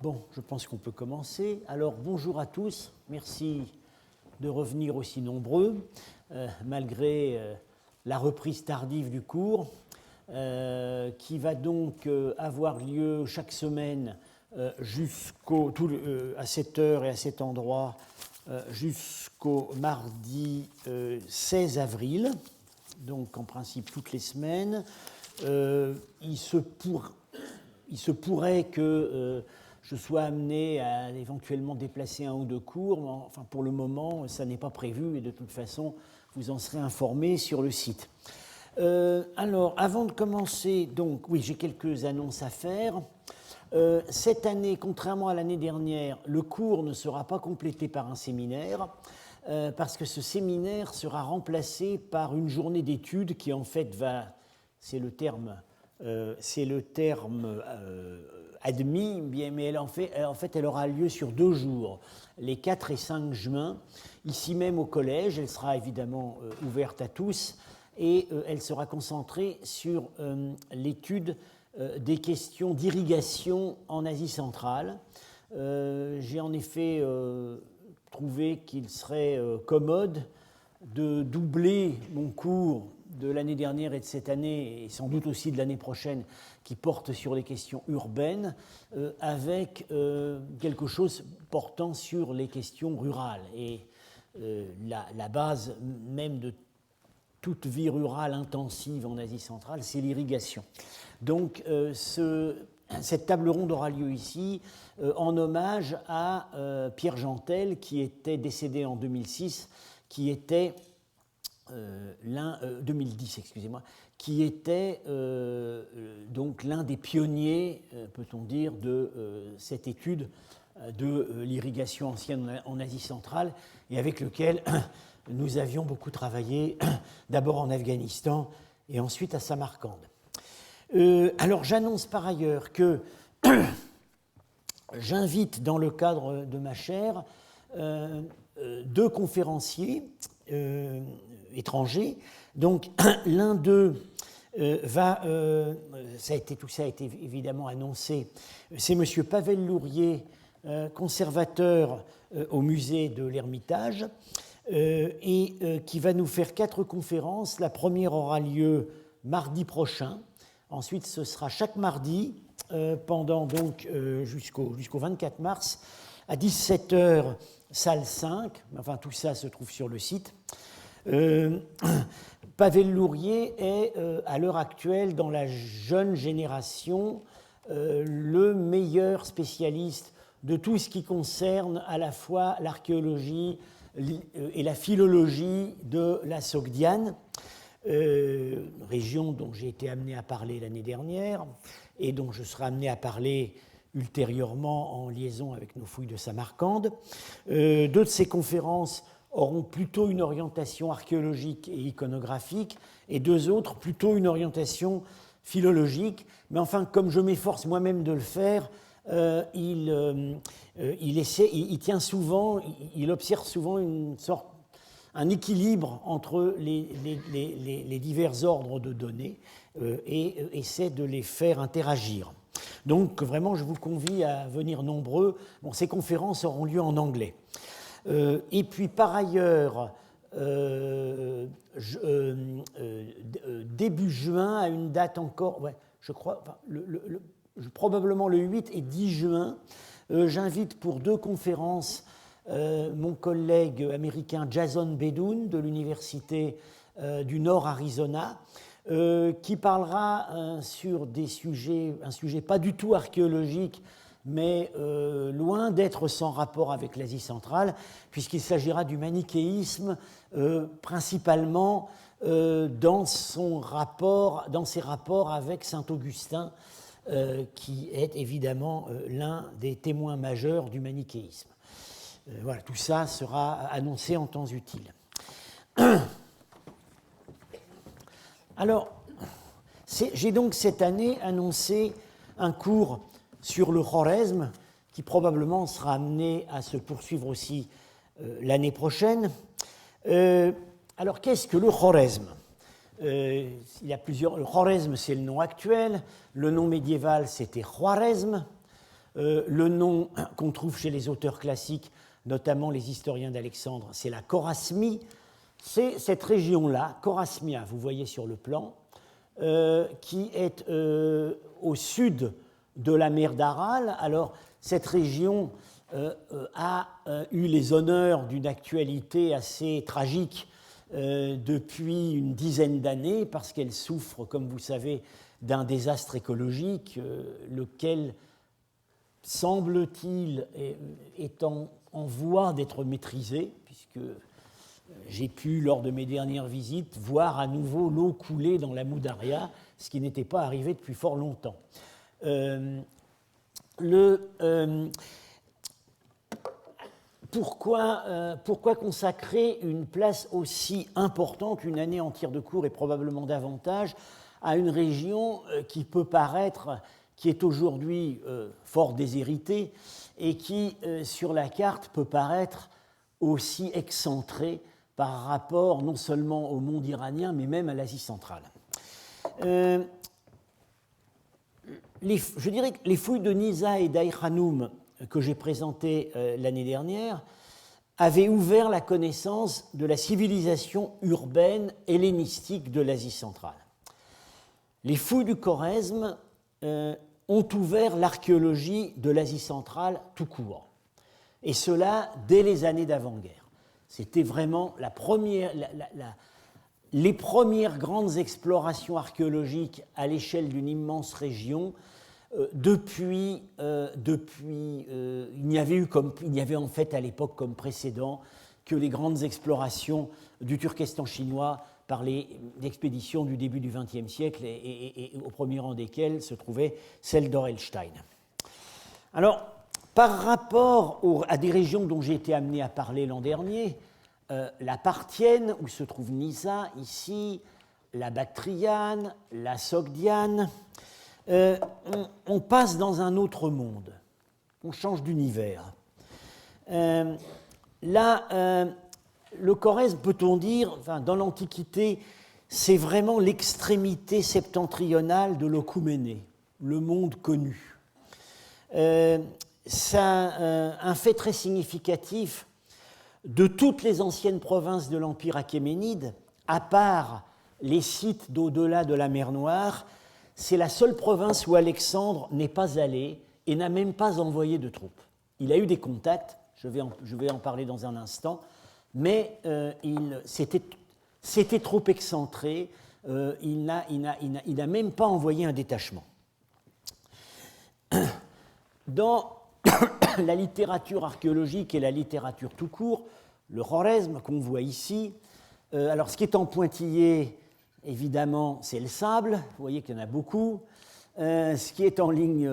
Bon, je pense qu'on peut commencer. Alors, bonjour à tous. Merci de revenir aussi nombreux, malgré la reprise tardive du cours, qui va donc avoir lieu chaque semaine à cette heure et à cet endroit jusqu'au mardi 16 avril, donc en principe toutes les semaines. Il se pourrait que je sois amené à éventuellement déplacer un ou deux cours, mais enfin pour le moment, ça n'est pas prévu et de toute façon, vous en serez informés sur le site. Alors, avant de commencer, donc, oui, j'ai quelques annonces à faire. Cette année, contrairement à l'année dernière, le cours ne sera pas complété par un séminaire, parce que ce séminaire sera remplacé par une journée d'études qui, en fait, c'est le terme admis, mais elle aura lieu sur 2 jours, les 4 et 5 juin, ici même au collège. Elle sera évidemment ouverte à tous et elle sera concentrée sur l'étude des questions d'irrigation en Asie centrale. J'ai en effet trouvé qu'il serait commode de doubler mon cours de l'année dernière et de cette année, et sans doute aussi de l'année prochaine, qui porte sur les questions urbaines, avec quelque chose portant sur les questions rurales. Et la base même de toute vie rurale intensive en Asie centrale, c'est l'irrigation. Donc cette table ronde aura lieu ici en hommage à Pierre Gentel, qui était décédé en 2006, qui était 2010, excusez-moi, qui était donc l'un des pionniers, peut-on dire, de cette étude de l'irrigation ancienne en Asie centrale, et avec lequel nous avions beaucoup travaillé, d'abord en Afghanistan et ensuite à Samarcande. Alors j'annonce par ailleurs que j'invite dans le cadre de ma chaire 2 conférenciers étrangers. Donc l'un d'eux tout ça a été évidemment annoncé, c'est M. Pavel Lourier, conservateur au musée de l'Ermitage, et qui va nous faire 4 conférences. La première aura lieu mardi prochain. Ensuite, ce sera chaque mardi pendant donc jusqu'au 24 mars à 17h, salle 5. Enfin, tout ça se trouve sur le site. Pavel Lourier est à l'heure actuelle dans la jeune génération le meilleur spécialiste de tout ce qui concerne à la fois l'archéologie et la philologie de la Sogdiane, région dont j'ai été amené à parler l'année dernière et dont je serai amené à parler ultérieurement en liaison avec nos fouilles de Samarcande. 2 de ces conférences auront plutôt une orientation archéologique et iconographique, et 2 autres plutôt une orientation philologique. Mais enfin, comme je m'efforce moi-même de le faire, il observe souvent un équilibre entre les divers ordres de données et essaie de les faire interagir. Donc vraiment, je vous convie à venir nombreux. Bon, ces conférences auront lieu en anglais. Et puis par ailleurs, début juin, à une date encore, je crois, probablement le 8 et 10 juin, j'invite pour 2 conférences mon collègue américain Jason Bedoun de l'Université du Nord Arizona, qui parlera sur un sujet pas du tout archéologique, mais loin d'être sans rapport avec l'Asie centrale, puisqu'il s'agira du manichéisme, principalement dans ses rapports avec saint Augustin, qui est évidemment l'un des témoins majeurs du manichéisme. Voilà, tout ça sera annoncé en temps utile. Alors, j'ai donc cette année annoncé un cours sur le Khwarezm, qui probablement sera amené à se poursuivre aussi l'année prochaine. Alors, qu'est-ce que le Khwarezm ? Il y a plusieurs. Le Khwarezm, c'est le nom actuel. Le nom médiéval, c'était Khwarezm. Le nom qu'on trouve chez les auteurs classiques, notamment les historiens d'Alexandre, c'est la Chorasmie. C'est cette région-là, Chorasmia, vous voyez sur le plan, qui est au sud de la mer d'Aral. Alors, cette région a eu les honneurs d'une actualité assez tragique depuis une dizaine d'années, parce qu'elle souffre, comme vous savez, d'un désastre écologique, lequel, semble-t-il, est en voie d'être maîtrisé, puisque j'ai pu, lors de mes dernières visites, voir à nouveau l'eau couler dans la Moudaria, ce qui n'était pas arrivé depuis fort longtemps. Pourquoi consacrer une place aussi importante, une année entière de cours et probablement davantage, à une région qui peut paraître, qui est aujourd'hui fort déshéritée et qui, sur la carte, peut paraître aussi excentrée par rapport non seulement au monde iranien, mais même à l'Asie centrale. Je dirais que les fouilles de Nisa et d'Aï-Khanoum que j'ai présentées l'année dernière avaient ouvert la connaissance de la civilisation urbaine hellénistique de l'Asie centrale. Les fouilles du Khorezm ont ouvert l'archéologie de l'Asie centrale tout court, et cela dès les années d'avant-guerre. C'était vraiment les premières grandes explorations archéologiques à l'échelle d'une immense région. Il n'y avait en fait à l'époque comme précédent que les grandes explorations du Turkestan chinois par les expéditions du début du XXe siècle et au premier rang desquelles se trouvait celle d'Orelstein. Alors, par rapport à des régions dont j'ai été amené à parler l'an dernier, la Parthienne, où se trouve Nisa, ici, la Bactriane, la Sogdiane, on passe dans un autre monde, on change d'univers. Là, le Khorezm, peut-on dire, enfin, dans l'Antiquité, c'est vraiment l'extrémité septentrionale de l'Ocouménée, le monde connu. C'est un fait très significatif de toutes les anciennes provinces de l'Empire achéménide, à part les sites d'au-delà de la mer Noire. C'est la seule province où Alexandre n'est pas allé et n'a même pas envoyé de troupes. Il a eu des contacts, je vais en parler dans un instant, mais c'était trop excentré, il n'a même pas envoyé un détachement. Dans la littérature archéologique et la littérature tout court, le Khorezm qu'on voit ici, alors ce qui est en pointillé, évidemment, c'est le sable, vous voyez qu'il y en a beaucoup. Ce qui est en ligne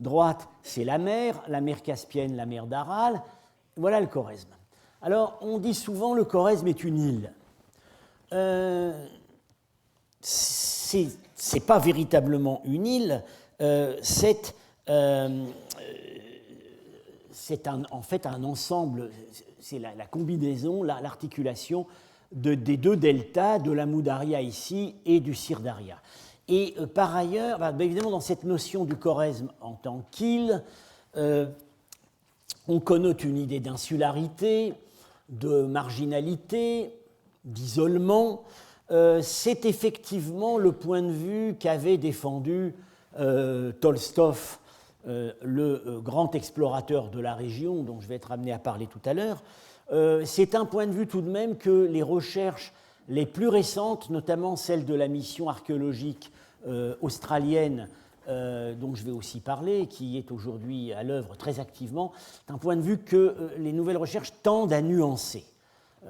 droite, c'est la mer Caspienne, la mer d'Aral. Voilà le Khorezm. Alors, on dit souvent le Khorezm est une île. C'est pas véritablement une île, c'est en fait un ensemble, c'est la combinaison, l'articulation des deux deltas, de la Moudaria ici et du Sirdaria. Et par ailleurs, évidemment, dans cette notion du Khorezm en tant qu'île, on connote une idée d'insularité, de marginalité, d'isolement. C'est effectivement le point de vue qu'avait défendu Tolstov, le grand explorateur de la région, dont je vais être amené à parler tout à l'heure. C'est un point de vue tout de même que les recherches les plus récentes, notamment celles de la mission archéologique australienne, dont je vais aussi parler, qui est aujourd'hui à l'œuvre très activement, c'est un point de vue que les nouvelles recherches tendent à nuancer.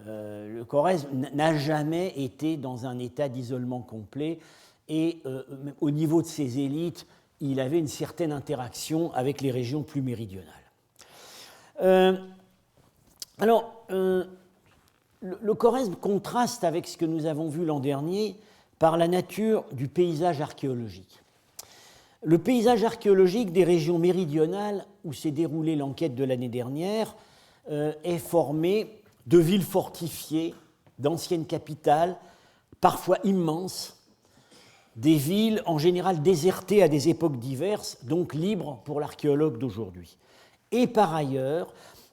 Le Khorezm n'a jamais été dans un état d'isolement complet et au niveau de ses élites, il avait une certaine interaction avec les régions plus méridionales. Le Khorezm contraste avec ce que nous avons vu l'an dernier par la nature du paysage archéologique. Le paysage archéologique des régions méridionales où s'est déroulée l'enquête de l'année dernière est formé de villes fortifiées, d'anciennes capitales, parfois immenses, des villes en général désertées à des époques diverses, donc libres pour l'archéologue d'aujourd'hui. Et par ailleurs,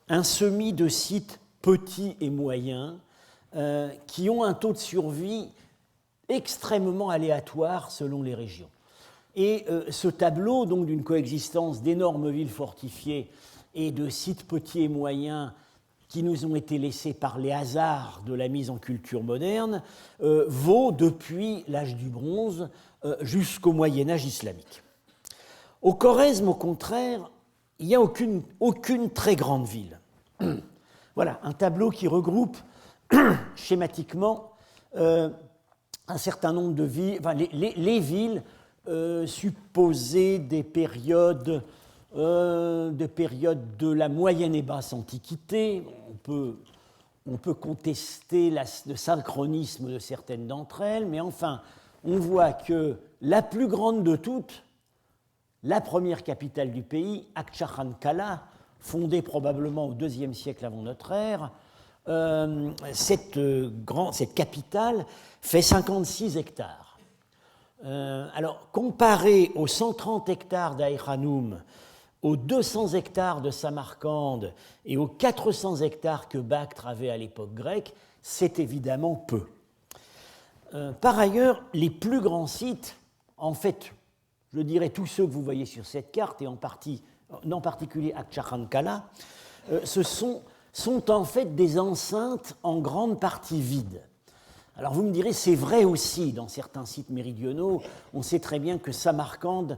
un semis de sites petits et moyens qui ont un taux de survie extrêmement aléatoire selon les régions. Et ce tableau donc d'une coexistence d'énormes villes fortifiées et de sites petits et moyens qui nous ont été laissés par les hasards de la mise en culture moderne vaut depuis l'âge du bronze jusqu'au Moyen-Âge islamique. Au Khorezm, au contraire, il n'y a aucune très grande ville. Voilà, un tableau qui regroupe schématiquement un certain nombre de villes, enfin, les villes supposées des périodes de la moyenne et basse antiquité. On peut contester le synchronisme de certaines d'entre elles, mais enfin, on voit que la plus grande de toutes, la première capitale du pays, Akçakhan-Kala, fondée probablement au IIe siècle avant notre ère, cette capitale fait 56 hectares. Alors, comparé aux 130 hectares d'Aï-Khanoum, aux 200 hectares de Samarcande et aux 400 hectares que Bactre avait à l'époque grecque, c'est évidemment peu. Par ailleurs, les plus grands sites, en fait, je dirais tous ceux que vous voyez sur cette carte, et en particulier Akçakhan-Kala, sont en fait des enceintes en grande partie vides. Alors vous me direz, c'est vrai aussi dans certains sites méridionaux, on sait très bien que Samarcande,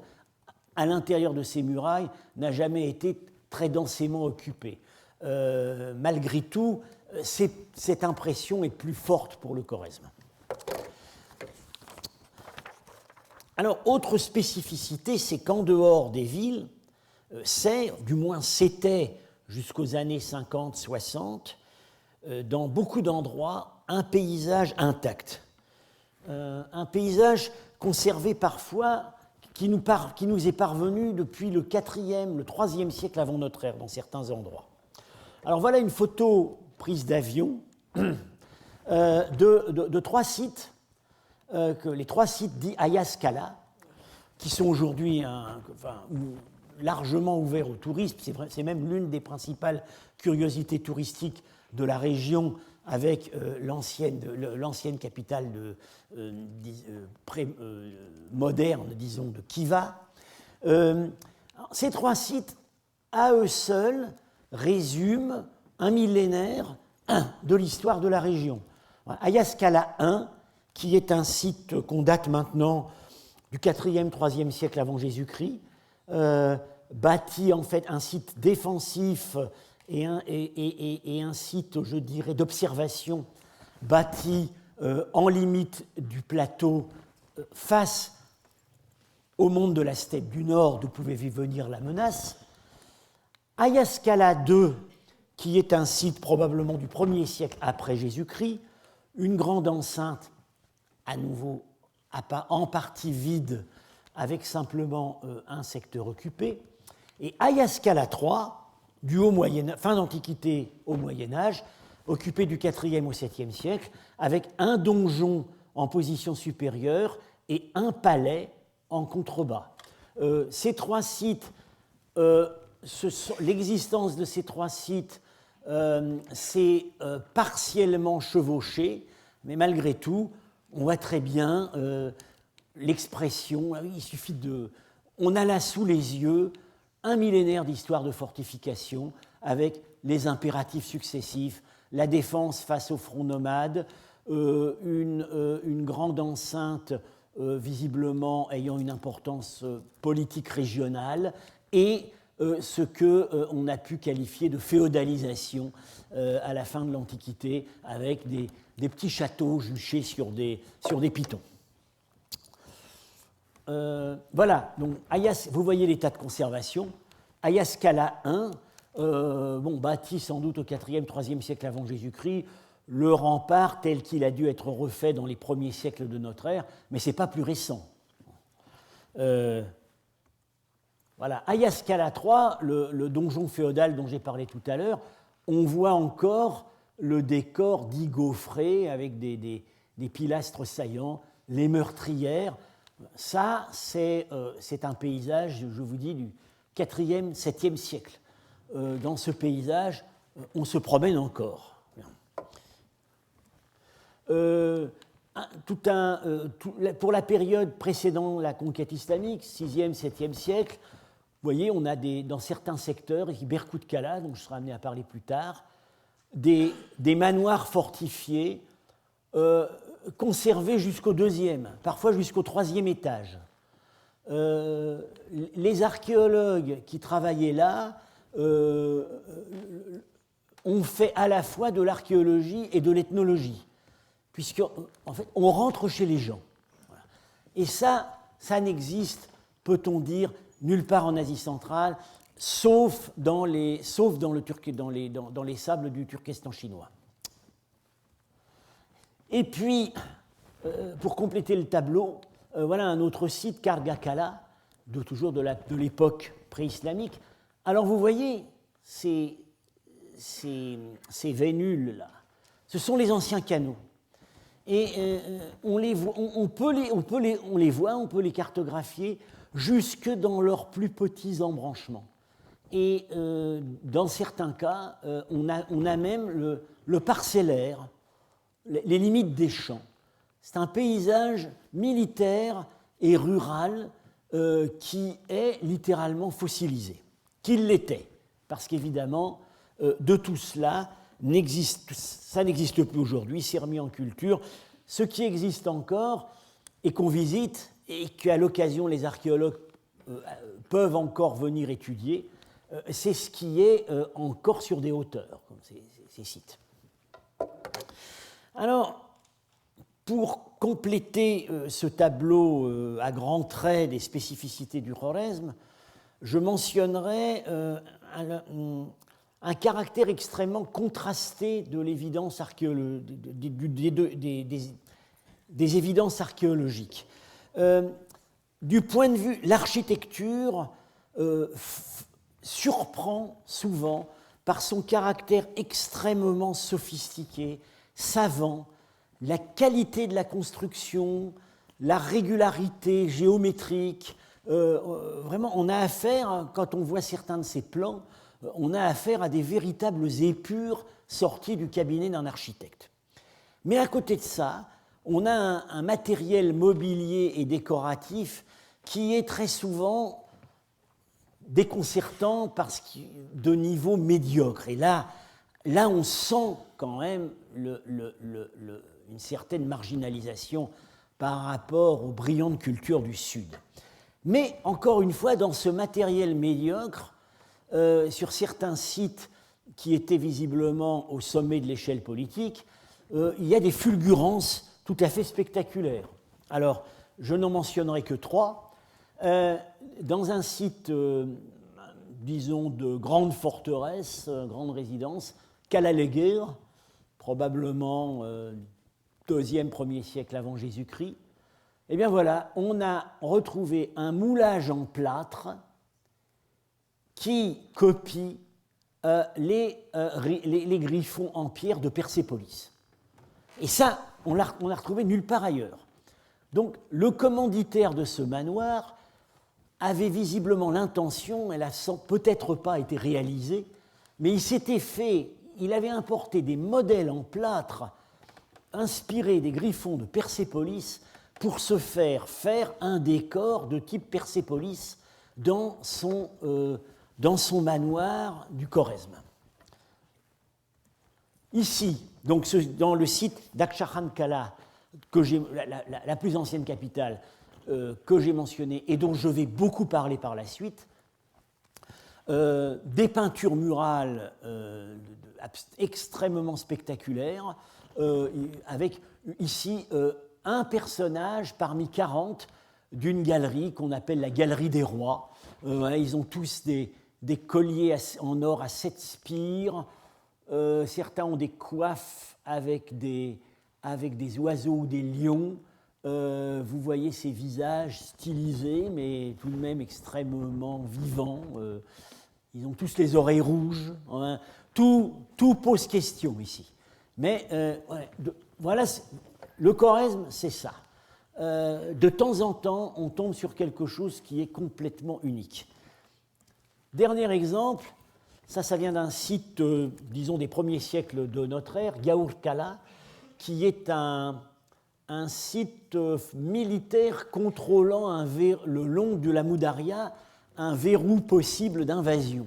à l'intérieur de ses murailles, n'a jamais été très densément occupée. Malgré tout, cette impression est plus forte pour le Khorezm. Alors, autre spécificité, c'est qu'en dehors des villes, du moins c'était jusqu'aux années 50-60, dans beaucoup d'endroits, un paysage intact. Un paysage conservé parfois, qui nous est parvenu depuis le 4e, le 3e siècle avant notre ère, dans certains endroits. Alors voilà une photo prise d'avion de trois sites, les trois sites dits Ayaskala, qui sont aujourd'hui largement ouverts au tourisme. C'est même l'une des principales curiosités touristiques de la région, avec l'ancienne capitale moderne, disons, de Khiva. Ces trois sites, à eux seuls, résument un millénaire de l'histoire de la région. Ayaskala I, qui est un site qu'on date maintenant du 4e, 3e siècle avant Jésus-Christ, bâti en fait un site défensif et un site, je dirais, d'observation, bâti en limite du plateau face au monde de la steppe du Nord, d'où pouvait venir la menace. Ayaskala II, qui est un site probablement du 1er siècle après Jésus-Christ, une grande enceinte, à nouveau en partie vide, avec simplement un secteur occupé. Et Ayaskala III, fin d'Antiquité au Moyen-Âge, occupé du 4e au 7e siècle, avec un donjon en position supérieure et un palais en contrebas. Ces trois sites, l'existence de ces trois sites s'est partiellement chevauchée, mais malgré tout, on voit très bien l'expression, il suffit on a là sous les yeux un millénaire d'histoire de fortification avec les impératifs successifs, la défense face au front nomade, une grande enceinte visiblement ayant une importance politique régionale et ce qu'on a pu qualifier de féodalisation à la fin de l'Antiquité avec des petits châteaux juchés sur des pitons. Voilà, donc vous voyez l'état de conservation. Ayaskala I, bâti sans doute au 4e, 3e siècle avant Jésus-Christ, le rempart tel qu'il a dû être refait dans les premiers siècles de notre ère, mais ce n'est pas plus récent. Voilà, Ayaskala III, le donjon féodal dont j'ai parlé tout à l'heure, on voit encore le décor dit gaufré avec des pilastres saillants, les meurtrières. Ça, c'est un paysage, je vous dis, du 4e, 7e siècle. Dans ce paysage, on se promène encore. Pour la période précédant la conquête islamique, 6e, 7e siècle, vous voyez, on a dans certains secteurs, Berkout Kala, dont je serai amené à parler plus tard, des manoirs fortifiés conservés jusqu'au 2e, parfois jusqu'au 3e étage. Les archéologues qui travaillaient là ont fait à la fois de l'archéologie et de l'ethnologie, puisqu'en fait, on rentre chez les gens. Voilà. Et ça n'existe, peut-on dire, nulle part en Asie centrale, sauf dans les sables du Turkestan chinois. Et puis, pour compléter le tableau, voilà un autre site, Kargakala, toujours de l'époque pré-islamique. Alors vous voyez, ces vénules-là, ce sont les anciens canaux. Et on les voit, on peut les cartographier jusque dans leurs plus petits embranchements. Et dans certains cas, on a même le parcellaire, les limites des champs. C'est un paysage militaire et rural qui est littéralement fossilisé, qu'il l'était, parce qu'évidemment, de tout cela, ça n'existe plus aujourd'hui, c'est remis en culture. Ce qui existe encore et qu'on visite et qu'à l'occasion les archéologues peuvent encore venir étudier, c'est ce qui est encore sur des hauteurs, comme ces sites. Alors, pour compléter ce tableau à grands traits des spécificités du Khwarezm, je mentionnerai un caractère extrêmement contrasté de l'évidence des évidences archéologiques. Du point de vue, l'architecture surprend souvent par son caractère extrêmement sophistiqué, savant, la qualité de la construction, la régularité géométrique. Vraiment, on a affaire, quand on voit certains de ces plans, on a affaire à des véritables épures sorties du cabinet d'un architecte. Mais à côté de ça, on a un matériel mobilier et décoratif qui est très souvent déconcertant parce que de niveau médiocre. Et là on sent quand même une certaine marginalisation par rapport aux brillantes cultures du Sud. Mais encore une fois, dans ce matériel médiocre, sur certains sites qui étaient visiblement au sommet de l'échelle politique, il y a des fulgurances tout à fait spectaculaires. Alors, je n'en mentionnerai que 3. Dans un site, disons, de grande forteresse, grande résidence, Kalalegir, probablement 2e, 1er siècle avant Jésus-Christ, eh bien voilà, on a retrouvé un moulage en plâtre qui copie les griffons en pierre de Persépolis. Et ça, on l'a retrouvé nulle part ailleurs. Donc, le commanditaire de ce manoir avait visiblement l'intention, elle n'a peut-être pas été réalisée, mais il avait importé des modèles en plâtre inspirés des griffons de Persépolis pour se faire un décor de type Persépolis dans son manoir du Khwarezm. Ici, donc dans le site d'Akshahan Kala, la plus ancienne capitale que j'ai mentionnée et dont je vais beaucoup parler par la suite, des peintures murales extrêmement spectaculaires, avec ici un personnage parmi 40 d'une galerie qu'on appelle la Galerie des Rois. Ils ont tous des colliers en or à 7 spires. Certains ont des coiffes avec des oiseaux ou des lions. Vous voyez ces visages stylisés, mais tout de même extrêmement vivants. Ils ont tous les oreilles rouges. Hein. Tout pose question ici. Mais voilà, le Khwarezm, c'est ça. de temps en temps, on tombe sur quelque chose qui est complètement unique. Dernier exemple, ça vient d'un site, disons, des premiers siècles de notre ère, Gaur-Kala, qui est un site militaire contrôlant le long de la Moudaria un verrou possible d'invasion.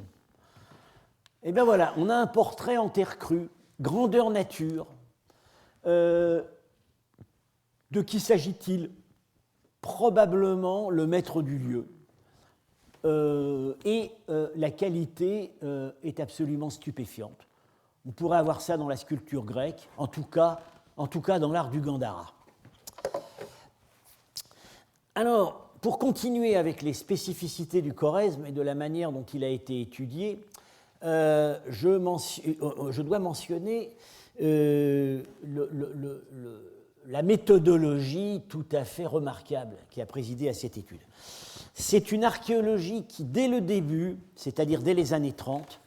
Et bien voilà, on a un portrait en terre crue, grandeur nature. De qui s'agit-il? Probablement le maître du lieu. La qualité est absolument stupéfiante. On pourrait avoir ça dans la sculpture grecque, en tout cas dans l'art du Gandhara. Alors, pour continuer avec les spécificités du Khorezm et de la manière dont il a été étudié, je dois mentionner la méthodologie tout à fait remarquable qui a présidé à cette étude. C'est une archéologie qui, dès le début, c'est-à-dire dès les années 30,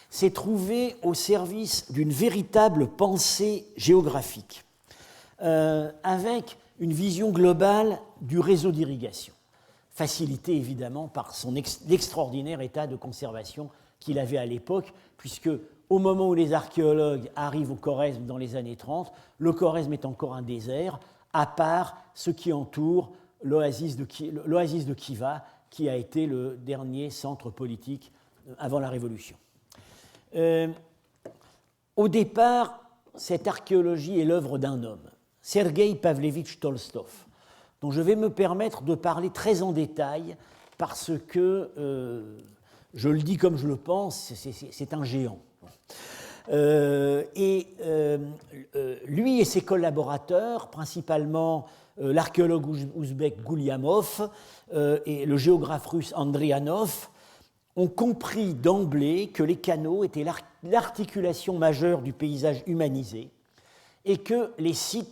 s'est trouvée au service d'une véritable pensée géographique, avec une vision globale du réseau d'irrigation, facilitée évidemment par l'extraordinaire état de conservation qu'il avait à l'époque, puisque au moment où les archéologues arrivent au Khorezm dans les années 30, le Khorezm est encore un désert, à part ce qui entoure l'oasis de Khiva, qui a été le dernier centre politique avant la Révolution. Au départ, cette archéologie est l'œuvre d'un homme, Sergueï Pavlevitch Tolstov, dont je vais me permettre de parler très en détail parce que, je le dis comme je le pense, c'est un géant. Lui et ses collaborateurs, principalement l'archéologue ouzbek Gouliamov et le géographe russe Andrianov, ont compris d'emblée que les canaux étaient l'articulation majeure du paysage humanisé et que l'étude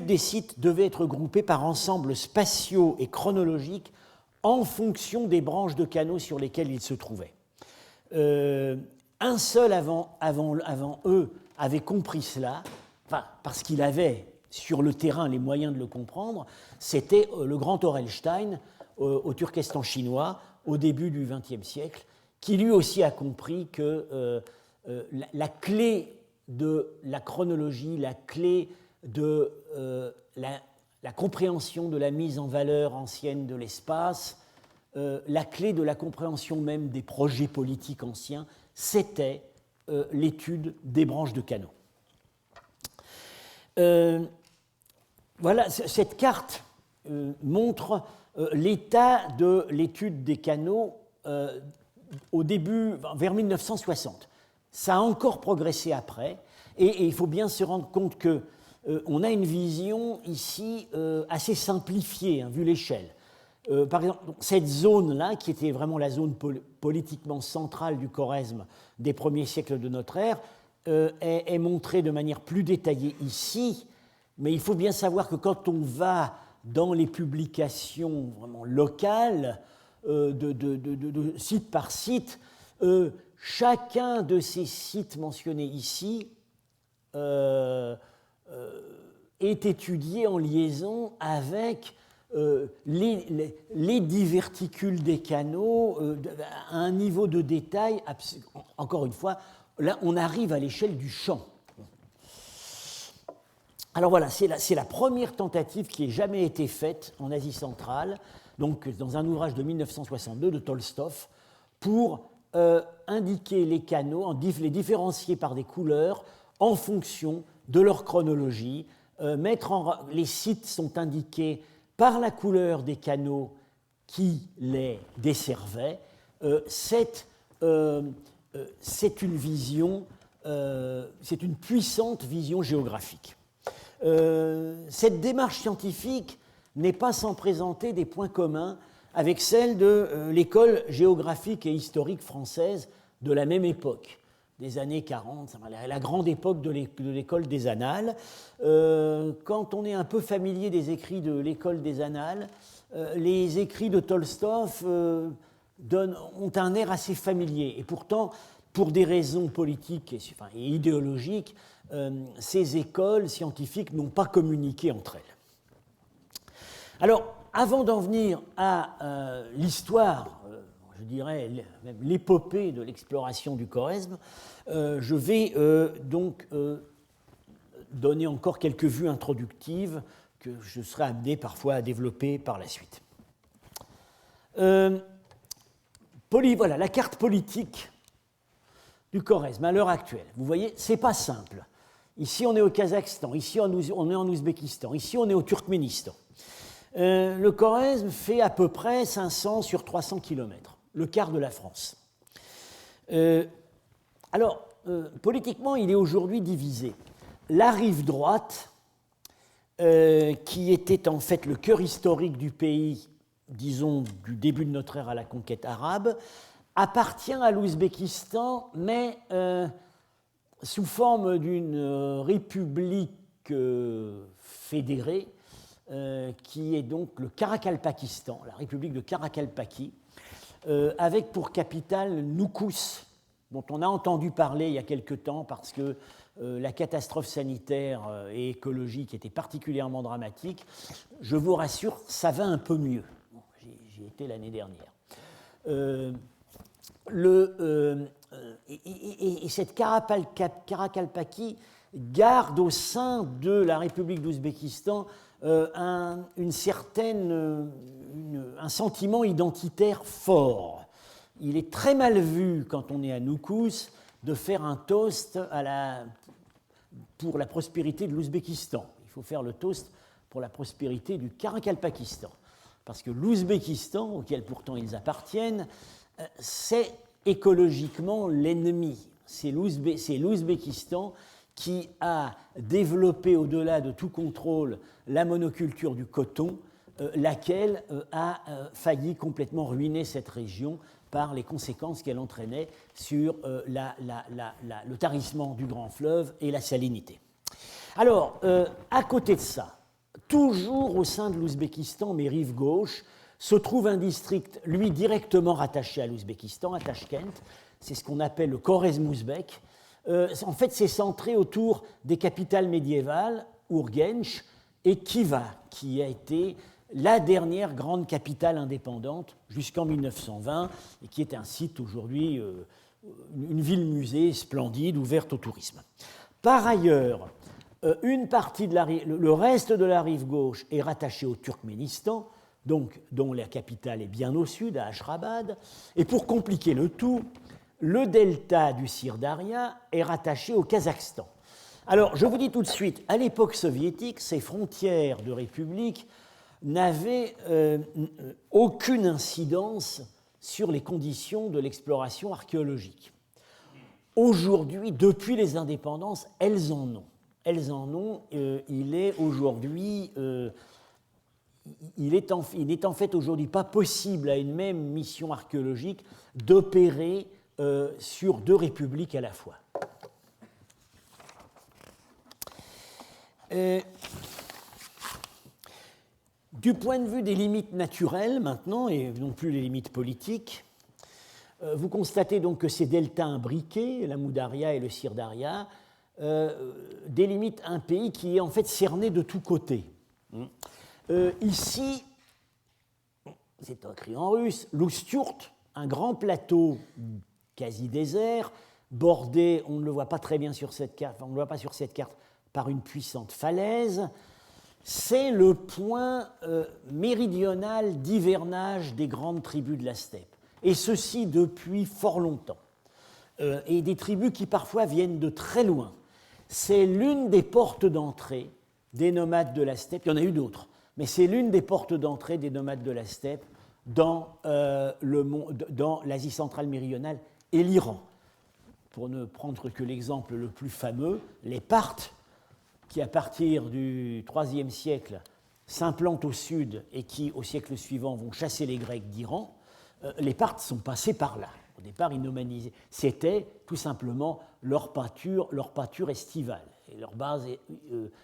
des sites devait être groupée par ensembles spatiaux et chronologiques en fonction des branches de canaux sur lesquelles ils se trouvaient. Un seul avant eux avait compris cela, parce qu'il avait sur le terrain les moyens de le comprendre, c'était le grand Orelstein au Turkestan chinois au début du XXe siècle, qui lui aussi a compris que la clé de la chronologie, la clé de la compréhension de la mise en valeur ancienne de l'espace, la clé de la compréhension même des projets politiques anciens, c'était l'étude des branches de canaux. Voilà, cette carte montre l'état de l'étude des canaux au début, vers 1960. Ça a encore progressé après, et il faut bien se rendre compte qu'on a une vision ici assez simplifiée, vu l'échelle. Par exemple, cette zone-là, qui était vraiment la zone politiquement centrale du Khorezm des premiers siècles de notre ère, est montrée de manière plus détaillée ici, mais il faut bien savoir que quand on va dans les publications vraiment locales, de site par site, chacun de ces sites mentionnés ici est étudié en liaison avec les diverticules des canaux à un niveau de détail, encore une fois, là on arrive à l'échelle du champ. Alors voilà, c'est la première tentative qui ait jamais été faite en Asie centrale, donc dans un ouvrage de 1962 de Tolstov, pour indiquer les canaux, les différencier par des couleurs en fonction de leur chronologie. Les sites sont indiqués par la couleur des canaux qui les desservaient. C'est une vision, c'est une puissante vision géographique. Cette démarche scientifique n'est pas sans présenter des points communs avec celle de l'école géographique et historique française de la même époque, des années 40, la grande époque de l'école des Annales. Quand on est un peu familier des écrits de l'école des Annales, les écrits de Tolstov ont un air assez familier. Et pourtant, pour des raisons politiques et idéologiques, ces écoles scientifiques n'ont pas communiqué entre elles. Alors, avant d'en venir à l'histoire, je dirais même l'épopée de l'exploration du Khorezm, je vais donc donner encore quelques vues introductives que je serai amené parfois à développer par la suite. Voilà la carte politique du Khorezm à l'heure actuelle. Vous voyez, c'est pas simple. Ici, on est au Kazakhstan, ici, on est en Ouzbékistan, ici, on est au Turkménistan. Le Khorezm fait à peu près 500 sur 300 km, le quart de la France. Politiquement, il est aujourd'hui divisé. La rive droite, qui était en fait le cœur historique du pays, disons, du début de notre ère à la conquête arabe, appartient à l'Ouzbékistan, mais sous forme d'une république fédérée, qui est donc le Karakalpakistan, la république de Karakalpaki, avec pour capitale Noukous, dont on a entendu parler il y a quelque temps parce que la catastrophe sanitaire et écologique était particulièrement dramatique. Je vous rassure, ça va un peu mieux. J'y étais l'année dernière. Et cette Karakalpaki garde au sein de la République d'Ouzbékistan un sentiment identitaire fort. Il est très mal vu quand on est à Noukous de faire un toast pour la prospérité de l'Ouzbékistan. Il faut faire le toast pour la prospérité du Karakalpakistan. Parce que l'Ouzbékistan, auquel pourtant ils appartiennent, c'est écologiquement l'ennemi. C'est l'Ouzbékistan qui a développé au-delà de tout contrôle la monoculture du coton, laquelle a failli complètement ruiner cette région par les conséquences qu'elle entraînait sur le tarissement du grand fleuve et la salinité. Alors, à côté de ça, toujours au sein de l'Ouzbékistan, mais rive gauche, se trouve un district, lui, directement rattaché à l'Ouzbékistan, à Tachkent. C'est ce qu'on appelle le Khorezm ouzbek. En fait, c'est centré autour des capitales médiévales, Urgench et Khiva, qui a été la dernière grande capitale indépendante jusqu'en 1920 et qui est un site aujourd'hui, une ville-musée splendide, ouverte au tourisme. Par ailleurs, le reste de la rive gauche est rattaché au Turkménistan, donc, dont la capitale est bien au sud, à Ashrabad. Et pour compliquer le tout, le delta du Syrdaria est rattaché au Kazakhstan. Alors, je vous dis tout de suite, à l'époque soviétique, ces frontières de république n'avaient aucune incidence sur les conditions de l'exploration archéologique. Aujourd'hui, depuis les indépendances, elles en ont. Il est aujourd'hui... Il n'est en fait aujourd'hui pas possible à une même mission archéologique d'opérer sur deux républiques à la fois. Du point de vue des limites naturelles maintenant, et non plus les limites politiques, vous constatez donc que ces deltas imbriqués, la Moudaria et le Syrdaria, délimitent un pays qui est en fait cerné de tous côtés. Ici, c'est écrit en russe, l'Ousturt, un grand plateau quasi désert, bordé, on ne le voit pas très bien sur cette carte, on ne le voit pas sur cette carte, par une puissante falaise. C'est le point méridional d'hivernage des grandes tribus de la steppe, et ceci depuis fort longtemps. Et des tribus qui parfois viennent de très loin. C'est l'une des portes d'entrée des nomades de la steppe, il y en a eu d'autres, mais c'est l'une des portes d'entrée des nomades de la steppe dans l'Asie centrale méridionale et l'Iran. Pour ne prendre que l'exemple le plus fameux, les Parthes, qui à partir du IIIe siècle s'implantent au sud et qui au siècle suivant vont chasser les Grecs d'Iran, les Parthes sont passés par là. Au départ, ils nomadisaient. C'était tout simplement leur pâture estivale, et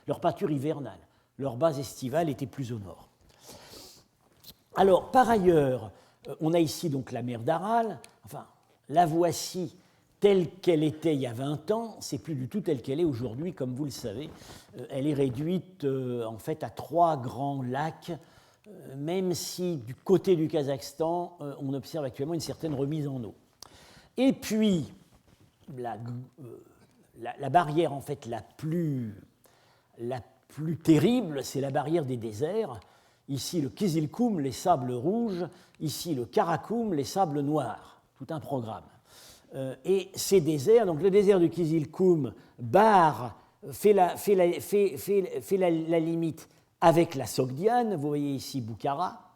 leur pâture hivernale. Leur base estivale était plus au nord. Alors, par ailleurs, on a ici donc la mer d'Aral. Enfin, la voici telle qu'elle était il y a 20 ans. C'est plus du tout telle qu'elle est aujourd'hui, comme vous le savez. Elle est réduite en fait à 3 grands lacs même si du côté du Kazakhstan, on observe actuellement une certaine remise en eau. Et puis, la barrière en fait la plus terrible, c'est la barrière des déserts. Ici le Kizilkoum, les sables rouges, ici le Karakoum, les sables noirs, tout un programme. Et ces déserts, donc le désert du Kizilkoum fait la limite avec la Sogdiane, vous voyez ici Boukhara,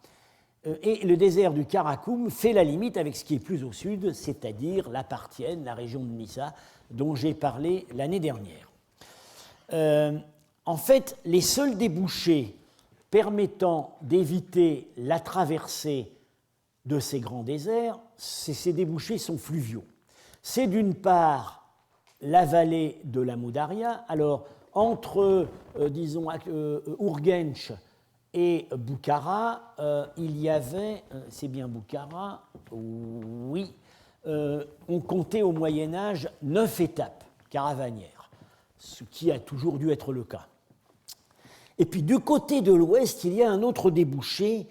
et le désert du Karakoum fait la limite avec ce qui est plus au sud, c'est-à-dire la Parthienne, la région de Nissa, dont j'ai parlé l'année dernière. En fait, les seuls débouchés permettant d'éviter la traversée de ces grands déserts, ces débouchés sont fluviaux. C'est d'une part la vallée de la Moudaria. Alors, entre, disons, Urgench et Boukhara, il y avait, c'est bien Boukhara, oui, on comptait au Moyen-Âge 9 étapes caravanières, ce qui a toujours dû être le cas. Et puis du côté de l'ouest, il y a un autre débouché,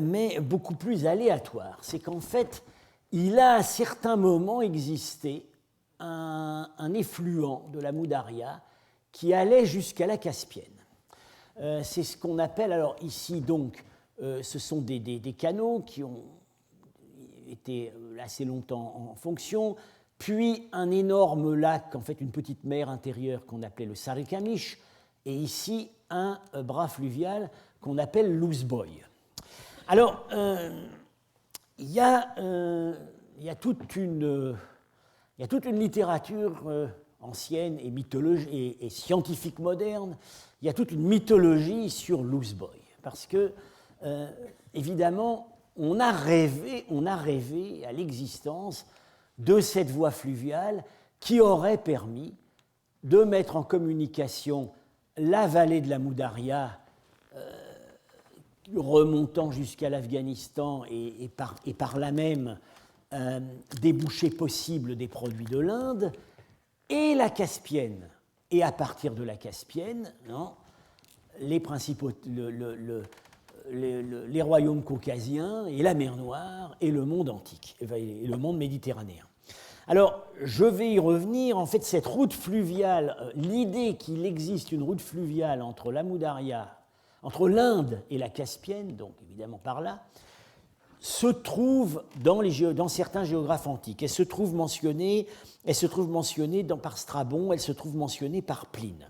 mais beaucoup plus aléatoire. C'est qu'en fait, il a à certains moments existé un effluent de la Moudaria qui allait jusqu'à la Caspienne. C'est ce qu'on appelle, alors ici donc, ce sont des canaux qui ont été assez longtemps en fonction, puis un énorme lac, en fait une petite mer intérieure qu'on appelait le Sarikamish, et ici un bras fluvial qu'on appelle l'Ouzboy. Alors, il y a toute une littérature ancienne et mythologique et scientifique moderne. Il y a toute une mythologie sur l'Ouzboy, parce que évidemment, on a rêvé à l'existence de cette voie fluviale qui aurait permis de mettre en communication la vallée de la Moudaria, remontant jusqu'à l'Afghanistan et par là même déboucher possible des produits de l'Inde, et la Caspienne. Et à partir de la Caspienne, les principaux, les royaumes caucasiens et la mer Noire et le monde antique, et le monde méditerranéen. Alors, je vais y revenir. En fait, cette route fluviale, l'idée qu'il existe une route fluviale entre la Moudaria, entre l'Inde et la Caspienne, donc évidemment par là, se trouve dans certains géographes antiques. Elle se trouve mentionnée par Strabon, elle se trouve mentionnée par Pline.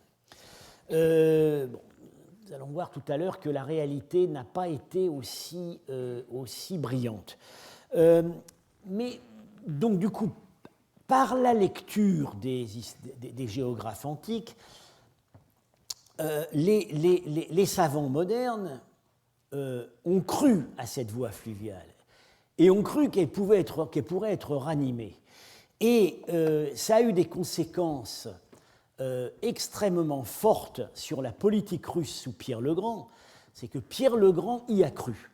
Nous allons voir tout à l'heure que la réalité n'a pas été aussi brillante. Mais donc du coup, par la lecture des géographes antiques, les savants modernes ont cru à cette voie fluviale et ont cru qu'elle pourrait être ranimée. Et ça a eu des conséquences extrêmement fortes sur la politique russe sous Pierre le Grand. C'est que Pierre le Grand y a cru.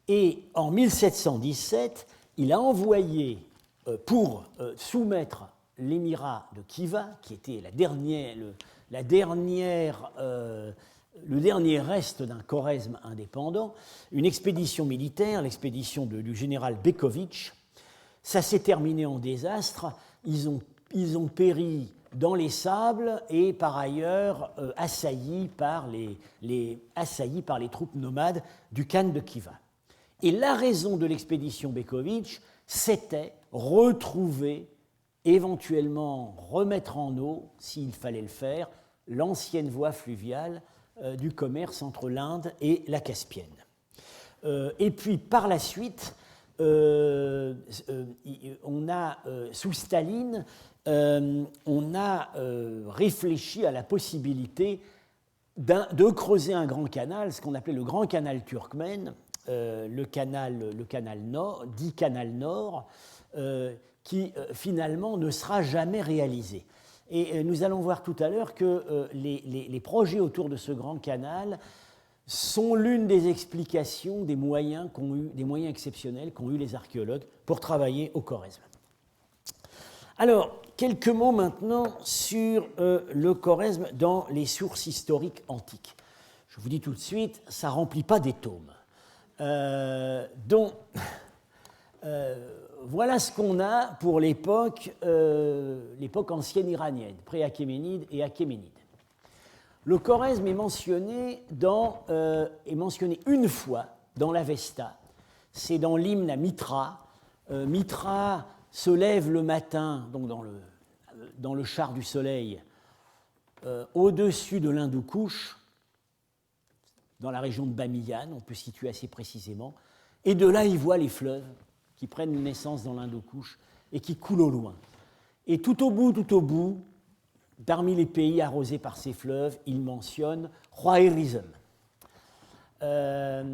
Et en 1717, il a envoyé pour soumettre l'émirat de Khiva, qui était le dernier reste d'un Khorezm indépendant, une expédition militaire, l'expédition du général Bekovitch. Ça s'est terminé en désastre. Ils ont péri dans les sables et par ailleurs assaillis par les troupes nomades du Khan de Khiva. Et la raison de l'expédition Bekovitch, c'était retrouver, éventuellement remettre en eau, s'il fallait le faire, l'ancienne voie fluviale du commerce entre l'Inde et la Caspienne. Et puis par la suite, on a, sous Staline, on a réfléchi à la possibilité de creuser un grand canal, ce qu'on appelait le grand canal turkmène, le canal nord, dit canal nord, qui finalement ne sera jamais réalisé. Et nous allons voir tout à l'heure que les projets autour de ce grand canal sont l'une des explications des moyens exceptionnels qu'ont eu les archéologues pour travailler au Khorezm. Alors, quelques mots maintenant sur le Khorezm dans les sources historiques antiques. je vous dis tout de suite, ça ne remplit pas des tomes. Voilà ce qu'on a pour l'époque ancienne iranienne, pré-achéménide et achéménide. Le Khorezm est mentionné une fois dans l'Avesta. C'est dans l'hymne à Mitra. Mitra se lève le matin, donc dans le char du soleil, au-dessus de l'Hindoukouche, dans la région de Bamiyan, on peut situer assez précisément, et de là il voit les fleuves qui prennent naissance dans l'Hindoukouche et qui coulent au loin. Et tout au bout, parmi les pays arrosés par ces fleuves, il mentionne Khwarizm. Le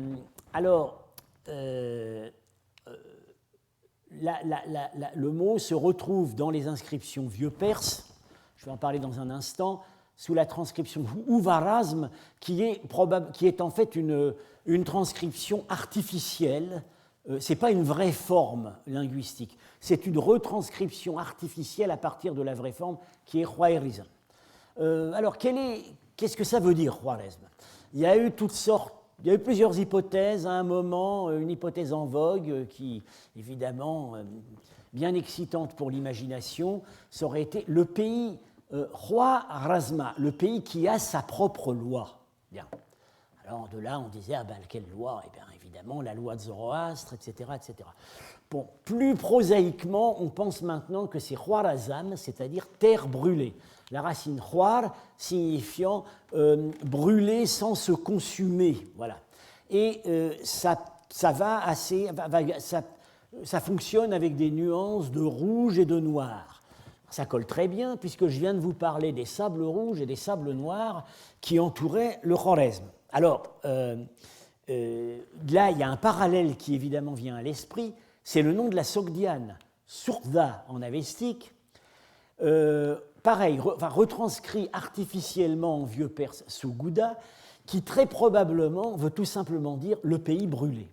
mot se retrouve dans les inscriptions vieux perses, je vais en parler dans un instant, sous la transcription Uvarazm, qui est en fait une transcription artificielle. Ce n'est pas une vraie forme linguistique, c'est une retranscription artificielle à partir de la vraie forme qui est Khwarizm. Alors, qu'est-ce que ça veut dire, Khwarizm? Il y a eu plusieurs hypothèses. À un moment, une hypothèse en vogue qui, évidemment, bien excitante pour l'imagination, ça aurait été le pays Khwarazma, le pays qui a sa propre loi. Bien. Alors de là, on disait, quelle loi? Eh bien, évidemment, la loi de Zoroastre, etc., etc. Bon, plus prosaïquement, on pense maintenant que c'est Khwarazm, c'est-à-dire terre brûlée. La racine khwar signifiant brûler sans se consumer. Voilà. Et ça fonctionne avec des nuances de rouge et de noir. Ça colle très bien, puisque je viens de vous parler des sables rouges et des sables noirs qui entouraient le Khorezm. Alors, là, il y a un parallèle qui évidemment vient à l'esprit, c'est le nom de la Sogdiane, Surda en avestique, retranscrit artificiellement en vieux perse Sugouda, qui très probablement veut tout simplement dire le pays brûlé.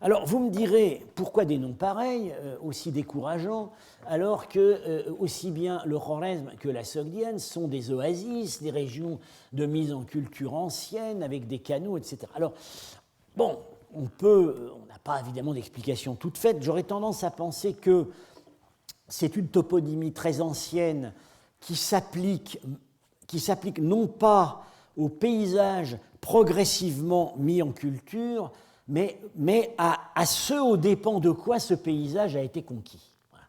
Alors, vous me direz, pourquoi des noms pareils, aussi décourageants, alors que aussi bien le Khorezm que la Sogdiane sont des oasis, des régions de mise en culture ancienne, avec des canaux, etc. Alors, bon, on n'a pas évidemment d'explication toute faite. J'aurais tendance à penser que c'est une toponymie très ancienne qui s'applique non pas au paysage progressivement mis en culture, mais à ceux aux dépens de quoi ce paysage a été conquis. Voilà.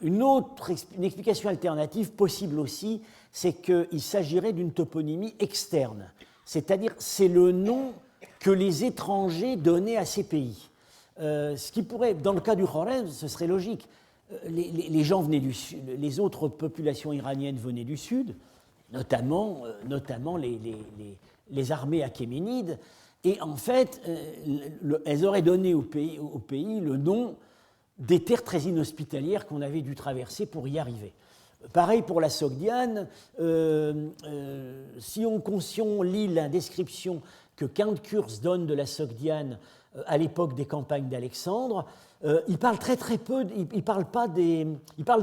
Une explication alternative possible aussi, c'est qu'il s'agirait d'une toponymie externe, c'est-à-dire c'est le nom que les étrangers donnaient à ces pays. Ce qui pourrait, dans le cas du Khorezm, ce serait logique. Les gens venaient du sud, les autres populations iraniennes venaient du sud, notamment les armées achéménides, et en fait, elles auraient donné au pays le nom des terres très inhospitalières qu'on avait dû traverser pour y arriver. Pareil pour la Sogdiane, si on lit la description que Count Kurz donne de la Sogdiane à l'époque des campagnes d'Alexandre, il parle très peu, il parle des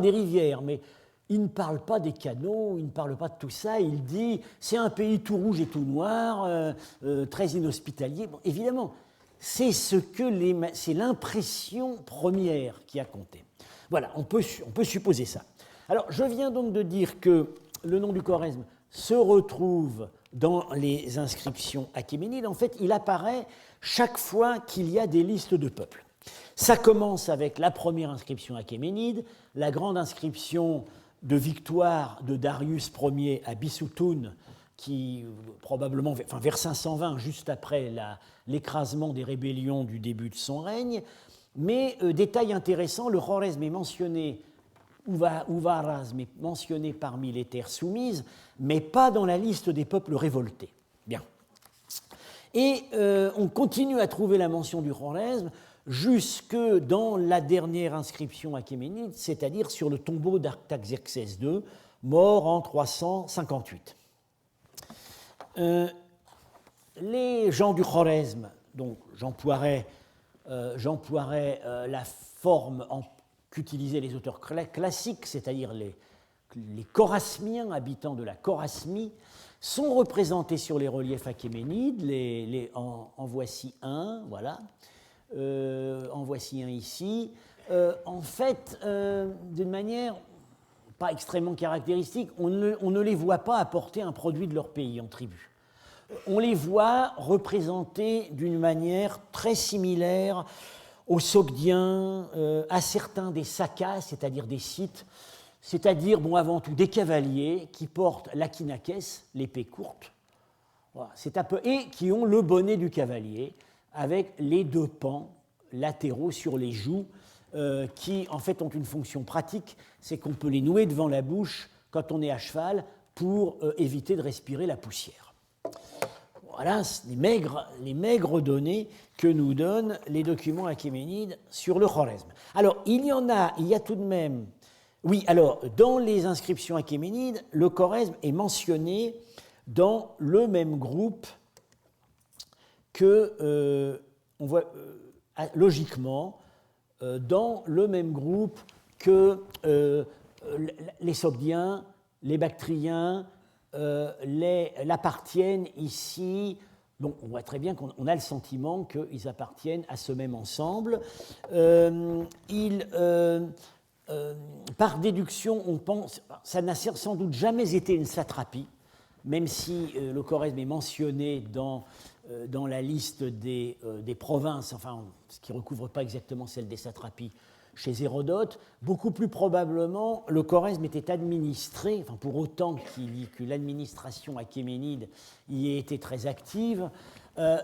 rivières, mais il ne parle pas des canaux, il ne parle pas de tout ça, il dit c'est un pays tout rouge et tout noir, très inhospitalier. Bon, évidemment, c'est l'impression première qui a compté. Voilà, on peut supposer ça. Alors, je viens donc de dire que le nom du Khorezm se retrouve dans les inscriptions achéménides. En fait, il apparaît chaque fois qu'il y a des listes de peuples. Ça commence avec la première inscription achéménide, la grande inscription de victoire de Darius Ier à Bissoutun, qui probablement vers 520, juste après l'écrasement des rébellions du début de son règne. Mais détail intéressant, le Khorezm est mentionné, Uvarazm est mentionné parmi les terres soumises, mais pas dans la liste des peuples révoltés. Bien. Et on continue à trouver la mention du Khorezm jusque dans la dernière inscription achéménide, c'est-à-dire sur le tombeau d'Artaxerxès II, mort en 358. Les gens du Khorezm, donc j'emploierai la forme qu'utilisaient les auteurs classiques, c'est-à-dire les Chorasmiens, habitants de la Chorasmie, sont représentés sur les reliefs achéménides. En voici un, voilà. En voici un ici. En fait, d'une manière pas extrêmement caractéristique, on ne les voit pas apporter un produit de leur pays en tribu. On les voit représentés d'une manière très similaire aux Sogdiens, à certains des Sakas, c'est-à-dire des Scythes, c'est-à-dire, bon, avant tout, des cavaliers qui portent l'akhinakès, l'épée courte, voilà, c'est un peu, et qui ont le bonnet du cavalier, avec les deux pans latéraux sur les joues, qui en fait ont une fonction pratique, c'est qu'on peut les nouer devant la bouche quand on est à cheval pour éviter de respirer la poussière. Voilà les maigres données que nous donnent les documents achéménides sur le Khwarezm. Alors, il y a tout de même... Oui, alors, dans les inscriptions achéménides, le Khwarezm est mentionné dans le même groupe que, on voit logiquement, dans le même groupe que les Sogdiens, les Bactriens, l'appartiennent ici. Bon, on voit très bien qu'on a le sentiment qu'ils appartiennent à ce même ensemble. Par déduction, on pense, ça n'a sans doute jamais été une satrapie, même si le Khwarezm est mentionné dans la liste des provinces, enfin, ce qui ne recouvre pas exactement celle des satrapies chez Hérodote. Beaucoup plus probablement, le Khwarezm était administré, enfin, pour autant que l'administration achéménide y ait été très active,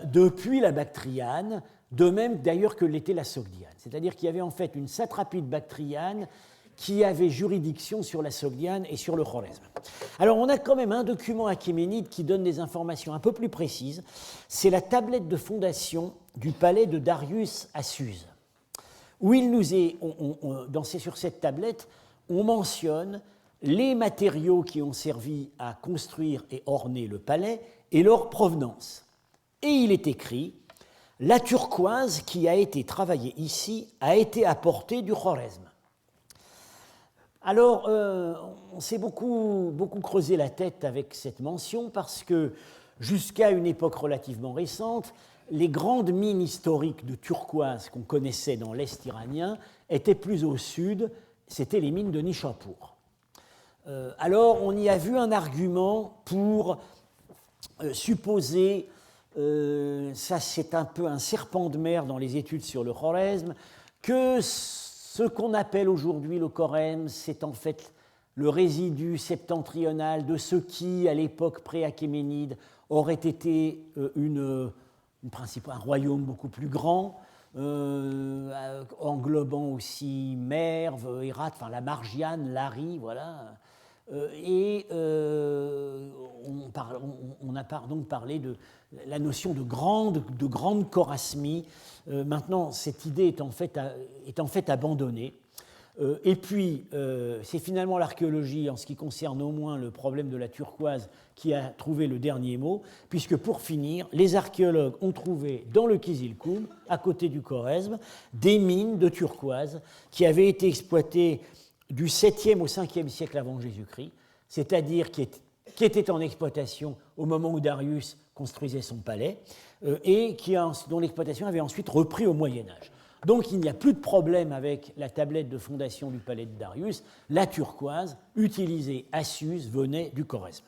depuis la Bactriane, de même d'ailleurs que l'était la Sogdiane. C'est-à-dire qu'il y avait en fait une satrapie de Bactriane qui avait juridiction sur la Sogdiane et sur le Khwarezm. Alors on a quand même un document achéménide qui donne des informations un peu plus précises. C'est la tablette de fondation du palais de Darius à Suse, où il nous est, sur cette tablette, on mentionne les matériaux qui ont servi à construire et orner le palais et leur provenance. Et il est écrit: la turquoise qui a été travaillée ici a été apportée du Khwarezm. Alors, on s'est beaucoup creusé la tête avec cette mention parce que, jusqu'à une époque relativement récente, les grandes mines historiques de turquoise qu'on connaissait dans l'Est iranien étaient plus au sud, c'était les mines de Nishapur. Alors, on y a vu un argument pour supposer, ça c'est un peu un serpent de mer dans les études sur le Khwarezm, que ce qu'on appelle aujourd'hui le Khwarezm, c'est en fait le résidu septentrional de ce qui, à l'époque pré-achéménide, aurait été un royaume beaucoup plus grand, englobant aussi Merv, Hérat, enfin la Margiane, Lari, voilà. On a donc parlé de la notion de grande chorasmie. Maintenant, cette idée est en fait abandonnée. Et puis, c'est finalement l'archéologie, en ce qui concerne au moins le problème de la turquoise, qui a trouvé le dernier mot, puisque pour finir, les archéologues ont trouvé dans le Kizilkoum, à côté du Khwarezm, des mines de turquoise qui avaient été exploitées du 7e au 5e siècle avant Jésus-Christ, c'est-à-dire qui étaient en exploitation au moment où Darius construisait son palais, et dont l'exploitation avait ensuite repris au Moyen-Âge. Donc il n'y a plus de problème avec la tablette de fondation du palais de Darius. La turquoise, utilisée à Suse, venait du Khwarezm.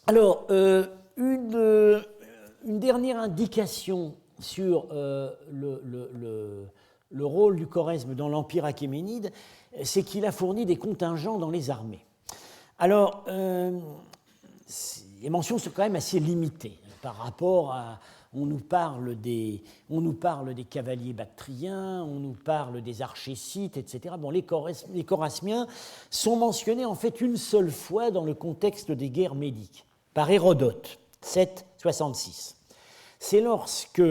Alors, une dernière indication sur le rôle du Khwarezm dans l'Empire achéménide, c'est qu'il a fourni des contingents dans les armées. Alors, les mentions sont quand même assez limitées par rapport à... On nous parle des cavaliers bactriens, on nous parle des archers scythes, etc. Bon, les Chorasmiens sont mentionnés en fait une seule fois dans le contexte des guerres médiques, par Hérodote, 766. C'est lorsque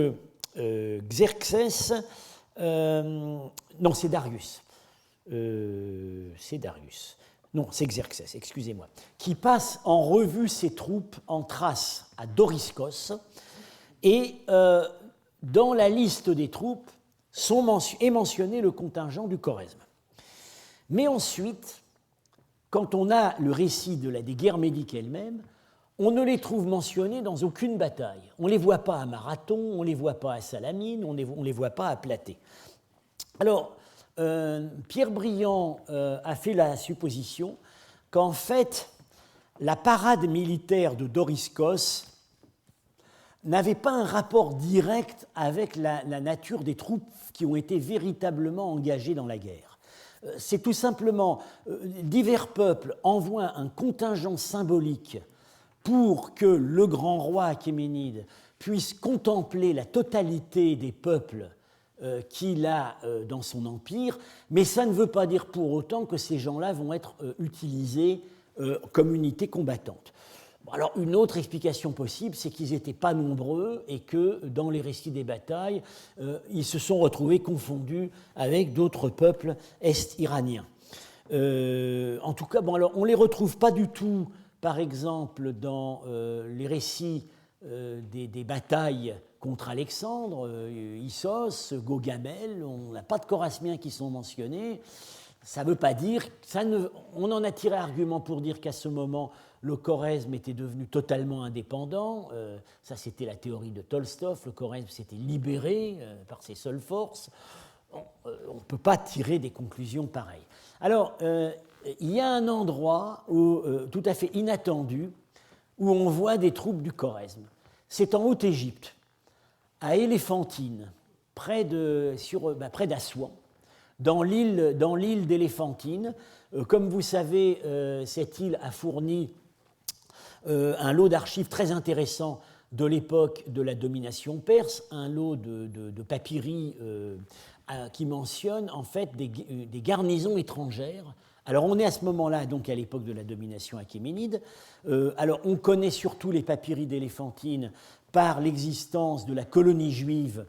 Xerxès... non, c'est Darius. Non, c'est Xerxès, excusez-moi. Qui passe en revue ses troupes en Thrace à Doriskos. Et dans la liste des troupes est mentionné le contingent du Khwarezm. Mais ensuite, quand on a le récit des guerres médiques elles-mêmes, on ne les trouve mentionnés dans aucune bataille. On ne les voit pas à Marathon, on ne les voit pas à Salamine, on ne les voit pas à Platée. Alors, Pierre Briand a fait la supposition qu'en fait, la parade militaire de Doriscos n'avait pas un rapport direct avec la nature des troupes qui ont été véritablement engagées dans la guerre. C'est tout simplement divers peuples envoient un contingent symbolique pour que le grand roi achéménide puisse contempler la totalité des peuples qu'il a dans son empire, mais ça ne veut pas dire pour autant que ces gens-là vont être utilisés comme unité combattante. Alors une autre explication possible, c'est qu'ils n'étaient pas nombreux et que dans les récits des batailles, ils se sont retrouvés confondus avec d'autres peuples est-iraniens. En tout cas, bon, alors, on ne les retrouve pas du tout, par exemple, dans les récits des batailles contre Alexandre, Issos, Gaugamel, on n'a pas de Chorasmiens qui sont mentionnés. Ça ne veut pas dire, on en a tiré argument pour dire qu'à ce moment, le Khorezm était devenu totalement indépendant. Ça, c'était la théorie de Tolstov. Le Khorezm s'était libéré par ses seules forces. On ne peut pas tirer des conclusions pareilles. Alors, il y a un endroit tout à fait inattendu où on voit des troupes du Khorezm. C'est en Haute-Égypte, à Éléphantine, près d'Assouan, dans l'île d'Éléphantine. Comme vous savez, cette île a fourni un lot d'archives très intéressant de l'époque de la domination perse, un lot de papyri qui mentionne en fait des garnisons étrangères. Alors on est à ce moment-là, donc à l'époque de la domination achéménide. Alors on connaît surtout les papyri d'Éléphantine par l'existence de la colonie juive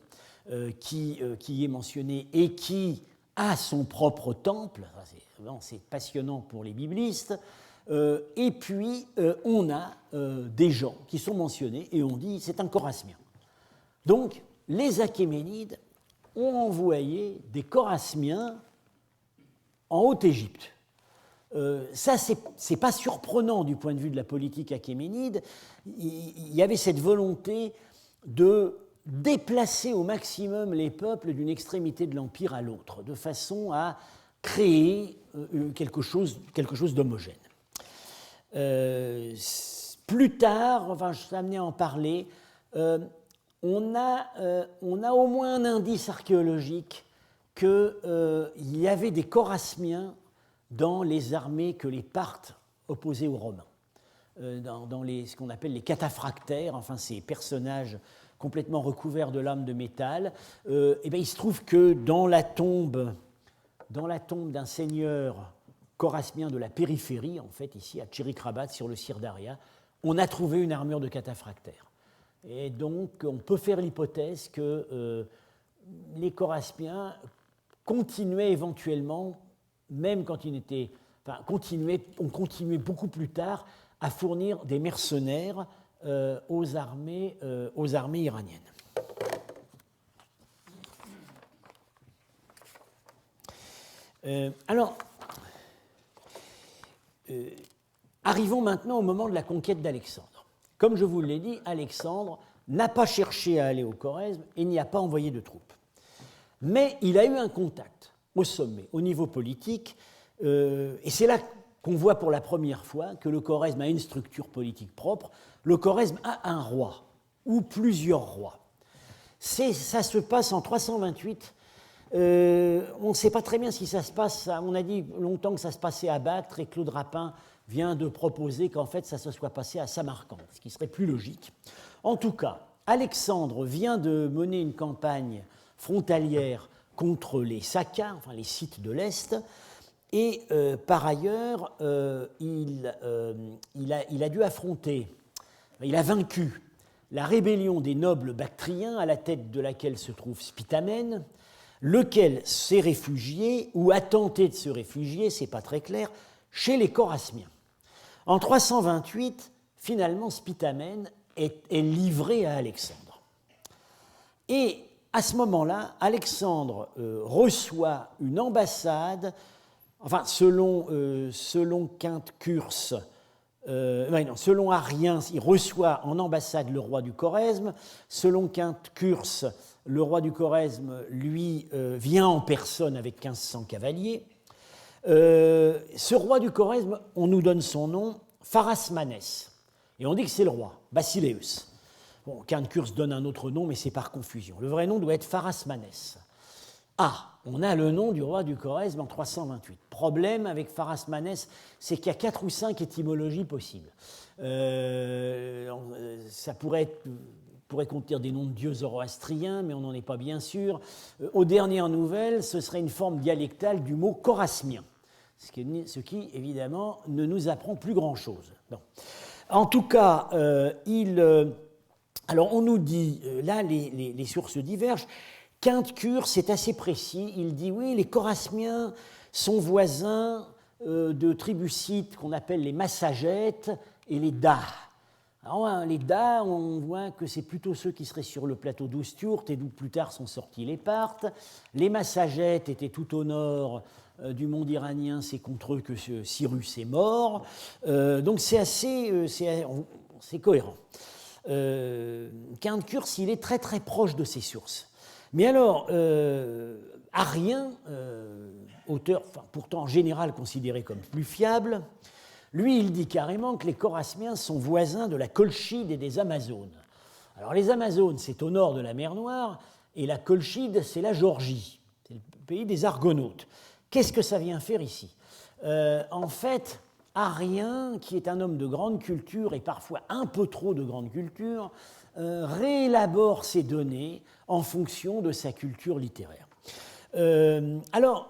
qui est mentionnée et qui a son propre temple. C'est passionnant pour les biblistes. Et puis on a des gens qui sont mentionnés et on dit c'est un Chorasmien. Donc les Achéménides ont envoyé des Chorasmiens en Haute-Égypte. Ça, c'est pas surprenant du point de vue de la politique achéménide. Il y avait cette volonté de déplacer au maximum les peuples d'une extrémité de l'Empire à l'autre, de façon à créer quelque chose d'homogène. Plus tard, enfin, je suis amené à en parler, on a au moins un indice archéologique qu'il y avait des Chorasmiens dans les armées que les Parthes opposaient aux Romains, dans ce qu'on appelle les cataphractaires, enfin ces personnages complètement recouverts de lames de métal. Et bien, il se trouve que dans la tombe d'un seigneur chorasmien de la périphérie, en fait, ici à Tchirikrabat, sur le Sirdaria, on a trouvé une armure de cataphractaires. Et donc, on peut faire l'hypothèse que les Chorasmiens continuaient éventuellement, même quand ils étaient, ont continué beaucoup plus tard à fournir des mercenaires aux armées iraniennes. Arrivons maintenant au moment de la conquête d'Alexandre. Comme je vous l'ai dit, Alexandre n'a pas cherché à aller au Khorezm et n'y a pas envoyé de troupes. Mais il a eu un contact au sommet, au niveau politique, et c'est là qu'on voit pour la première fois que le Khorezm a une structure politique propre. Le Khorezm a un roi, ou plusieurs rois. Ça se passe en 328. On ne sait pas très bien si ça se passe, on a dit longtemps que ça se passait à Bactre, et Claude Rapin vient de proposer qu'en fait ça se soit passé à Samarcande, ce qui serait plus logique. En tout cas, Alexandre vient de mener une campagne frontalière contre les Sakas, enfin les Scythes de l'Est, et par ailleurs, il a dû affronter, il a vaincu la rébellion des nobles bactriens, à la tête de laquelle se trouve Spitamène, lequel s'est réfugié, ou a tenté de se réfugier, c'est pas très clair, chez les Chorasmiens. En 328, finalement, Spitamène est livré à Alexandre. Et à ce moment-là, Alexandre reçoit une ambassade enfin, selon Quinte Curse, selon Arrien, il reçoit en ambassade le roi du Khorezm. Selon Quinte Curse, le roi du Khorezm, lui, vient en personne avec 1500 cavaliers. Ce roi du Khorezm, on nous donne son nom, Pharasmanès. Et on dit que c'est le roi, Basileus. Bon, Quinte Curse donne un autre nom, mais c'est par confusion. Le vrai nom doit être Pharasmanès. Ah, on a le nom du roi du Khorezm en 328. Problème avec Pharasmanès, c'est qu'il y a 4 ou 5 étymologies possibles. Ça pourrait contenir des noms de dieux zoroastriens, mais on n'en est pas bien sûr. Aux dernières nouvelles, ce serait une forme dialectale du mot chorasmien, ce qui, évidemment, ne nous apprend plus grand-chose. Bon. En tout cas, alors on nous dit, là, les sources divergent. Quinte Curse, c'est assez précis, il dit oui, les Chorasmiens sont voisins de tribucites qu'on appelle les Massagètes et les Dah. Alors, les Dah, on voit que c'est plutôt ceux qui seraient sur le plateau d'Oustiourt et d'où plus tard sont sortis les Parthes. Les Massagètes étaient tout au nord du monde iranien, c'est contre eux que Cyrus est mort. Donc c'est c'est cohérent. Quinte Curse, il est très très proche de ses sources. Mais alors, Arrien, auteur pourtant en général considéré comme plus fiable, lui, il dit carrément que les Chorasmiens sont voisins de la Colchide et des Amazones. Alors les Amazones, c'est au nord de la mer Noire, et la Colchide, c'est la Géorgie, c'est le pays des Argonautes. Qu'est-ce que ça vient faire ici ? En fait, Arrien, qui est un homme de grande culture, et parfois un peu trop de grande culture, réélabore ces données en fonction de sa culture littéraire. Alors,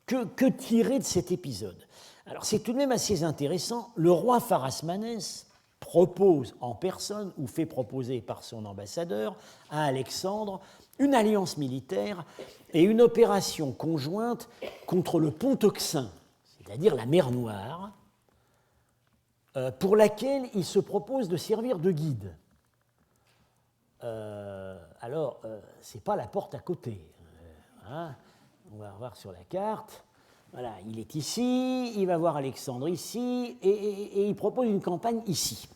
que tirer de cet épisode ? Alors, c'est tout de même assez intéressant. Le roi Pharasmanès propose en personne, ou fait proposer par son ambassadeur, à Alexandre, une alliance militaire et une opération conjointe contre le pont Euxin, c'est-à-dire la mer Noire, pour laquelle il se propose de servir de guide. Alors, ce n'est pas la porte à côté. Hein, on va voir sur la carte. Voilà, il est ici, il va voir Alexandre ici, et il propose une campagne ici.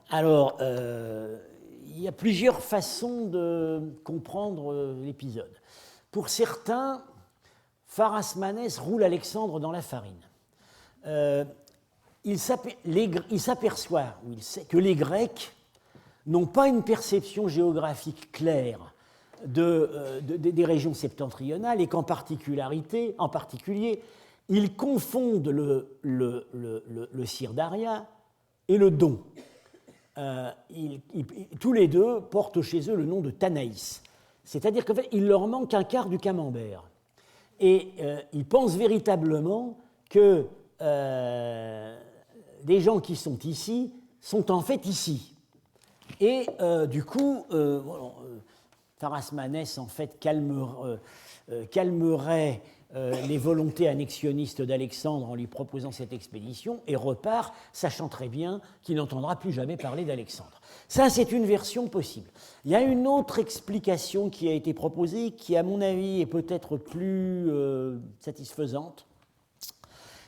Alors, il y a plusieurs façons de comprendre l'épisode. Pour certains, Pharasmanès roule Alexandre dans la farine. Il s'aperçoit que les Grecs n'ont pas une perception géographique claire des régions septentrionales et qu'en particulier, ils confondent le Sirdaria et le Don. Tous les deux portent chez eux le nom de Tanaïs. C'est-à-dire qu'en fait, il leur manque un quart du camembert. Et ils pensent véritablement que des gens qui sont ici sont en fait ici. Et du coup, Pharasmanès en fait calmerait les volontés annexionnistes d'Alexandre en lui proposant cette expédition et repart, sachant très bien qu'il n'entendra plus jamais parler d'Alexandre. Ça, c'est une version possible. Il y a une autre explication qui a été proposée, qui, à mon avis, est peut-être plus satisfaisante.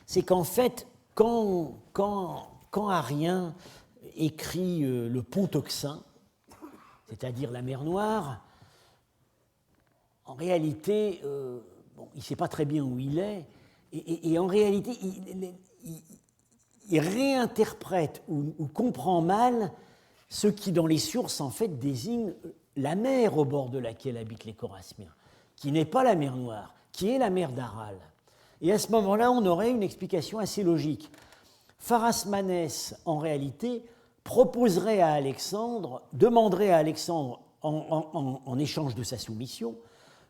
C'est qu'en fait, quand Arrien écrit le pont Euxin, c'est-à-dire la mer Noire, en réalité, il ne sait pas très bien où il est, et en réalité, il réinterprète ou comprend mal ce qui, dans les sources, en fait, désigne la mer au bord de laquelle habitent les Chorasmiens, qui n'est pas la mer Noire, qui est la mer d'Aral. Et à ce moment-là, on aurait une explication assez logique. Pharasmanès, en réalité, demanderait à Alexandre, en échange de sa soumission,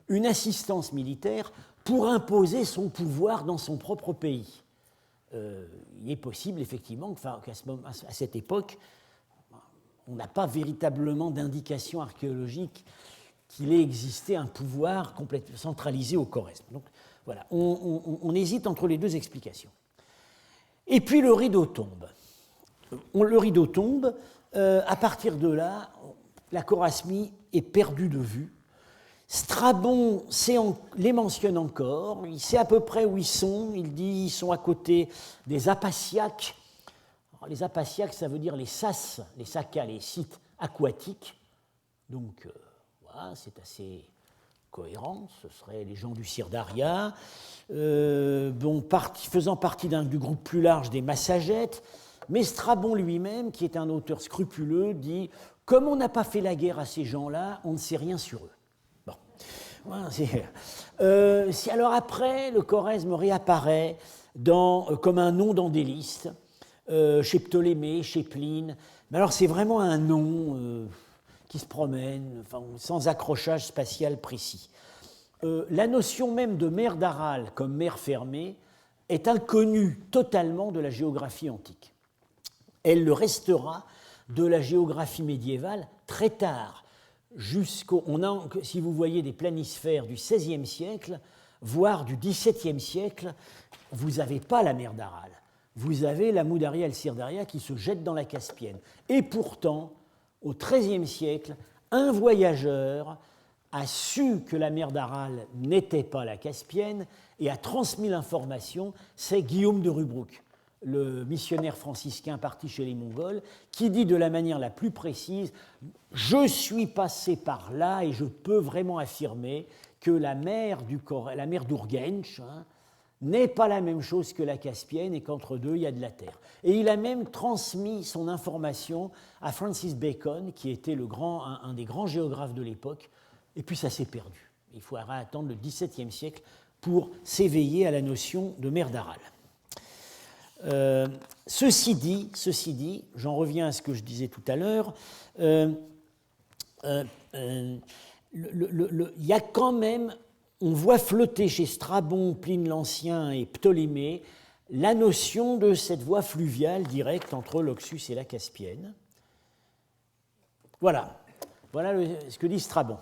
une assistance militaire pour imposer son pouvoir dans son propre pays. Il est possible, effectivement, qu'à cette époque, on n'a pas véritablement d'indication archéologique qu'il ait existé un pouvoir complètement centralisé au Khorezm. Donc voilà, on hésite entre les deux explications. Et puis le rideau tombe. À partir de là, la Chorasmie est perdue de vue. Strabon les mentionne encore, il sait à peu près où ils sont, il dit qu'ils sont à côté des Apatiaques. Alors, les Apatiaques, ça veut dire les sas, les sakas, les sites aquatiques. Donc, voilà, c'est assez cohérent, ce seraient les gens du Sirdaria, faisant partie du groupe plus large des Massagètes. Mais Strabon lui-même, qui est un auteur scrupuleux, dit « Comme on n'a pas fait la guerre à ces gens-là, on ne sait rien sur eux. » Bon. Voilà, alors après, le choresme réapparaît comme un nom dans des listes, chez Ptolémée, chez Pline. Mais alors c'est vraiment un nom qui se promène, enfin, sans accrochage spatial précis. La notion même de mer d'Aral comme mer fermée est inconnue totalement de la géographie antique. Elle le restera de la géographie médiévale très tard. Si vous voyez des planisphères du XVIe siècle, voire du XVIIe siècle, vous n'avez pas la mer d'Aral. Vous avez la Moudaria et le Sirdaria qui se jettent dans la Caspienne. Et pourtant, au XIIIe siècle, un voyageur a su que la mer d'Aral n'était pas la Caspienne et a transmis l'information, c'est Guillaume de Rubruck, le missionnaire franciscain parti chez les Mongols, qui dit de la manière la plus précise « Je suis passé par là et je peux vraiment affirmer que la mer d'Urgench n'est pas la même chose que la Caspienne et qu'entre deux, il y a de la terre. » Et il a même transmis son information à Francis Bacon, qui était un des grands géographes de l'époque, et puis ça s'est perdu. Il faudra attendre le XVIIe siècle pour s'éveiller à la notion de mer d'Aral. Ceci dit, j'en reviens à ce que je disais tout à l'heure, il y a quand même, on voit flotter chez Strabon, Pline l'Ancien et Ptolémée la notion de cette voie fluviale directe entre l'Oxus et la Caspienne. Voilà ce que dit Strabon.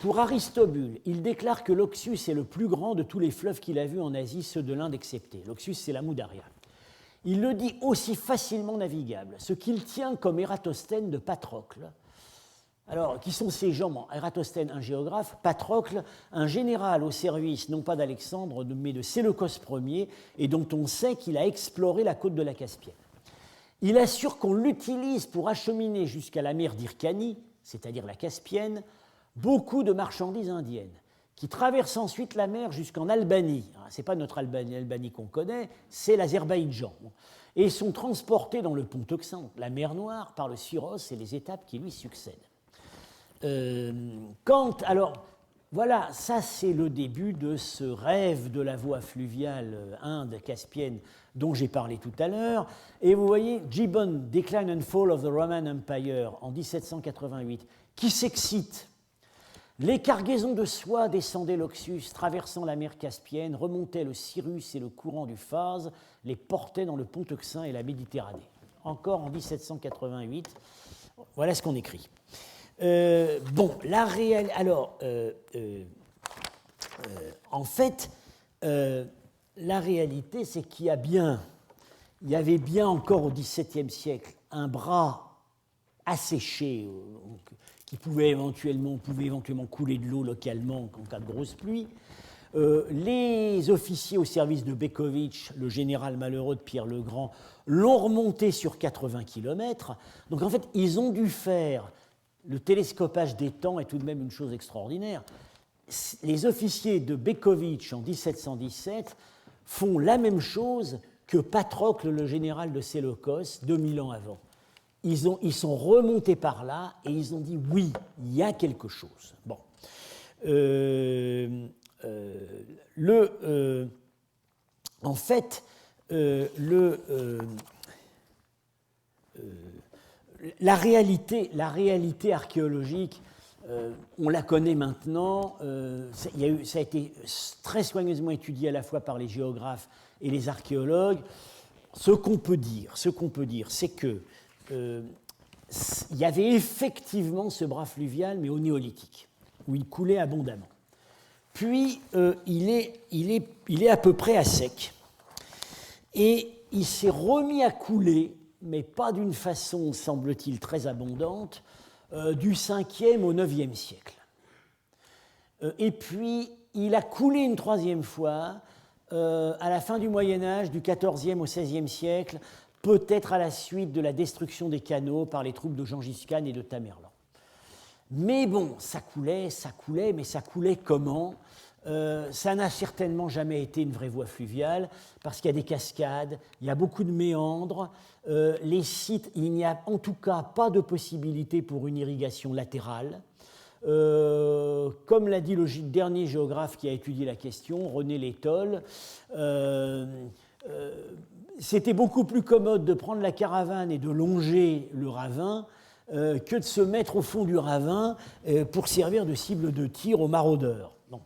Pour Aristobule, il déclare que l'Oxus est le plus grand de tous les fleuves qu'il a vus en Asie, ceux de l'Inde exceptés. L'Oxus, c'est la Moudaria. Il le dit aussi facilement navigable, ce qu'il tient comme Ératosthène de Patrocle. Alors, qui sont ces gens? Ératosthène, un géographe, Patrocle, un général au service, non pas d'Alexandre, mais de Séleucos Ier, et dont on sait qu'il a exploré la côte de la Caspienne. Il assure qu'on l'utilise pour acheminer jusqu'à la mer d'Hyrcanie, c'est-à-dire la Caspienne, beaucoup de marchandises indiennes, qui traversent ensuite la mer jusqu'en Albanie. Ce n'est pas notre Albanie qu'on connaît, c'est l'Azerbaïdjan. Et sont transportés dans le pont Euxin, la mer Noire, par le Syros et les étapes qui lui succèdent. Alors, voilà, ça c'est le début de ce rêve de la voie fluviale Inde-Caspienne dont j'ai parlé tout à l'heure. Et vous voyez, Gibbon, Decline and Fall of the Roman Empire, en 1788, qui s'excite. Les cargaisons de soie descendaient l'Oxus, traversant la mer Caspienne, remontaient le Cyrus et le courant du Phase, les portaient dans le pont Euxin et la Méditerranée. Encore en 1788, voilà ce qu'on écrit. En fait, la réalité, c'est qu'il y avait bien encore au XVIIe siècle un bras asséché qui pouvait éventuellement couler de l'eau localement en cas de grosse pluie. Les officiers au service de Bekovitch, le général malheureux de Pierre le Grand, l'ont remonté sur 80 km. Donc en fait, ils ont dû faire. Le télescopage des temps est tout de même une chose extraordinaire. Les officiers de Bekovitch en 1717 font la même chose que Patrocle, le général de Séleucos, 2000 ans avant. Ils sont remontés par là et ils ont dit oui, il y a quelque chose. Bon. En fait, la réalité archéologique, on la connaît maintenant. Ça a été très soigneusement étudié à la fois par les géographes et les archéologues. Ce qu'on peut dire, c'est que il y avait effectivement ce bras fluvial, mais au néolithique, où il coulait abondamment. Puis, il est à peu près à sec. Et il s'est remis à couler, mais pas d'une façon, semble-t-il, très abondante, du 5e au 9e siècle. Et puis, il a coulé une troisième fois à la fin du Moyen-Âge, du XIVe au XVIe siècle, peut-être à la suite de la destruction des canaux par les troupes de Gengis Khan et de Tamerlan. Mais bon, ça coulait, mais ça coulait comment ? Ça n'a certainement jamais été une vraie voie fluviale, parce qu'il y a des cascades, il y a beaucoup de méandres. Les sites, il n'y a en tout cas pas de possibilité pour une irrigation latérale. Comme l'a dit le dernier géographe qui a étudié la question, René Létol, c'était beaucoup plus commode de prendre la caravane et de longer le ravin que de se mettre au fond du ravin pour servir de cible de tir aux maraudeurs. Bon.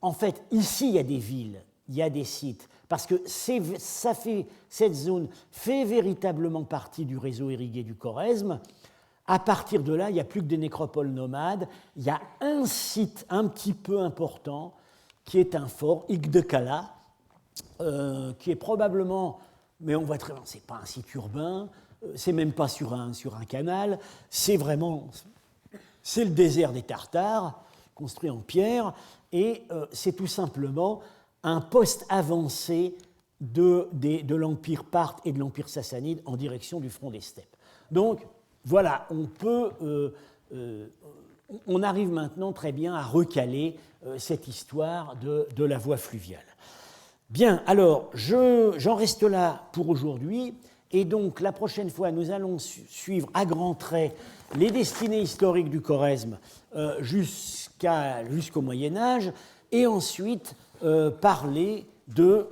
En fait, ici, il y a des villes, il y a des sites, parce que cette zone fait véritablement partie du réseau irrigué du Khorezm. À partir de là, il n'y a plus que des nécropoles nomades. Il y a un site un petit peu important qui est un fort, Igdekala, qui est probablement, mais on voit très bien, ce n'est pas un site urbain, c'est même pas sur un canal, c'est le désert des Tartares, construit en pierre, et c'est tout simplement un poste avancé de l'Empire parthe et de l'Empire sassanide en direction du front des steppes. Donc, voilà, on arrive maintenant très bien à recaler cette histoire de la voie fluviale. Bien, alors, j'en reste là pour aujourd'hui, et donc la prochaine fois, nous allons suivre à grands traits les destinées historiques du Khorezm jusqu'au Moyen-Âge, et ensuite parler de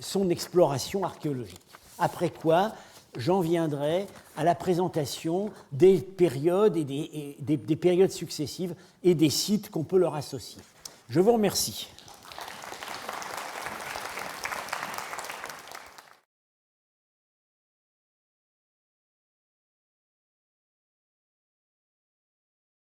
son exploration archéologique. Après quoi, j'en viendrai à la présentation des périodes, et des périodes successives et des sites qu'on peut leur associer. Je vous remercie.